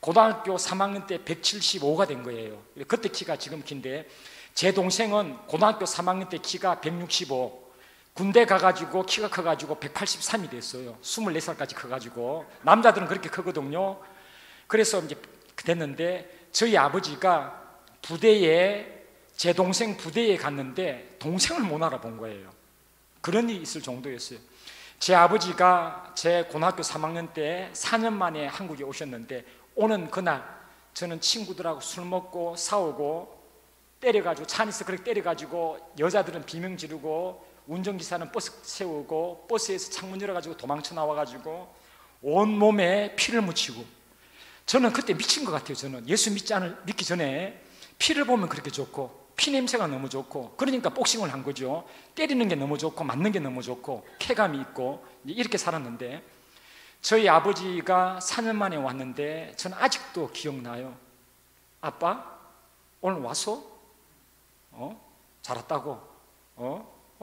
고등학교 3학년 때 175가 된 거예요. 그때 키가 지금 키인데, 제 동생은 고등학교 3학년 때 키가 165, 군대 가가지고 키가 커가지고 183이 됐어요. 24살까지 커가지고. 남자들은 그렇게 크거든요. 그래서 이제 됐는데, 저희 아버지가 부대에, 제 동생 부대에 갔는데 동생을 못 알아본 거예요. 그런 일이 있을 정도였어요. 제 아버지가 제 고등학교 3학년 때 4년 만에 한국에 오셨는데, 오는 그날 저는 친구들하고 술 먹고 싸우고 때려가지고, 차 안에서 그렇게 때려가지고 여자들은 비명 지르고 운전기사는 버스 세우고 버스에서 창문 열어가지고 도망쳐 나와가지고 온몸에 피를 묻히고, 저는 그때 미친 것 같아요. 저는 예수 믿기 전에 피를 보면 그렇게 좋고 피 냄새가 너무 좋고, 그러니까 복싱을 한 거죠. 때리는 게 너무 좋고 맞는 게 너무 좋고 쾌감이 있고 이렇게 살았는데, 저희 아버지가 4년 만에 왔는데 저는 아직도 기억나요. 아빠 오늘 왔어? 잘 왔다고?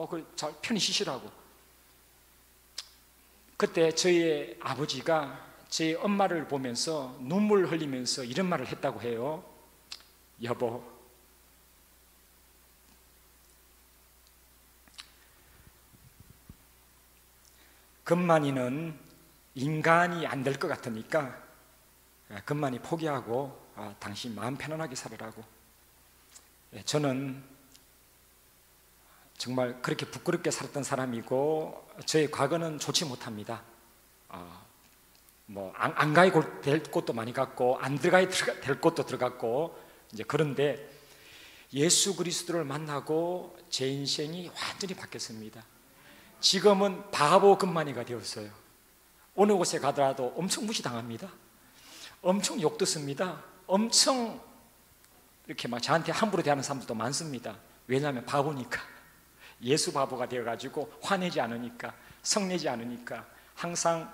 그래, 잘 편히 쉬시라고. 그때 저희 아버지가 제 엄마를 보면서 눈물 흘리면서 이런 말을 했다고 해요. 여보, 금만이는 인간이 안 될 것 같으니까 금만이 포기하고 당신 마음 편안하게 살으라고. 저는 정말 그렇게 부끄럽게 살았던 사람이고 저의 과거는 좋지 못합니다. 안 가야 될 곳도 많이 갔고 안 들어가야 될 곳도 들어갔고, 이제 그런데 예수 그리스도를 만나고 제 인생이 완전히 바뀌었습니다. 지금은 바보 금만이가 되었어요. 어느 곳에 가더라도 엄청 무시당합니다. 엄청 욕 듣습니다. 엄청 이렇게 막 저한테 함부로 대하는 사람들도 많습니다. 왜냐하면 바보니까, 예수 바보가 되어가지고 화내지 않으니까, 성내지 않으니까, 항상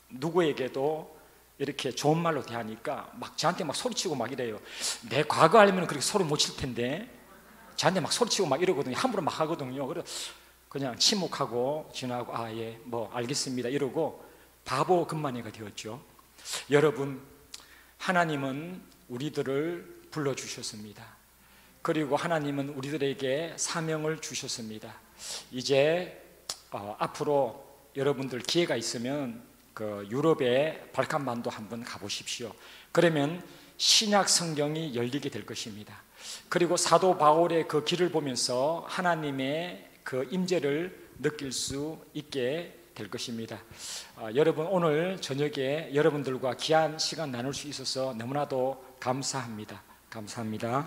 누구에게도 이렇게 좋은 말로 대하니까 막 저한테 막 소리치고 막 이래요. 내 과거 알면 그렇게 소리 못 칠 텐데 저한테 막 소리치고 막 이러거든요. 함부로 막 하거든요. 그래서 그냥 침묵하고 지나고 예, 뭐 알겠습니다 이러고 바보 금만이가 되었죠. 여러분, 하나님은 우리들을 불러주셨습니다. 그리고 하나님은 우리들에게 사명을 주셨습니다. 이제 앞으로 여러분들 기회가 있으면 그 유럽의 발칸반도 한번 가보십시오. 그러면 신약 성경이 열리게 될 것입니다. 그리고 사도 바울의 그 길을 보면서 하나님의 그 임재를 느낄 수 있게 될 것입니다. 여러분, 오늘 저녁에 여러분들과 귀한 시간 나눌 수 있어서 너무나도 감사합니다. 감사합니다.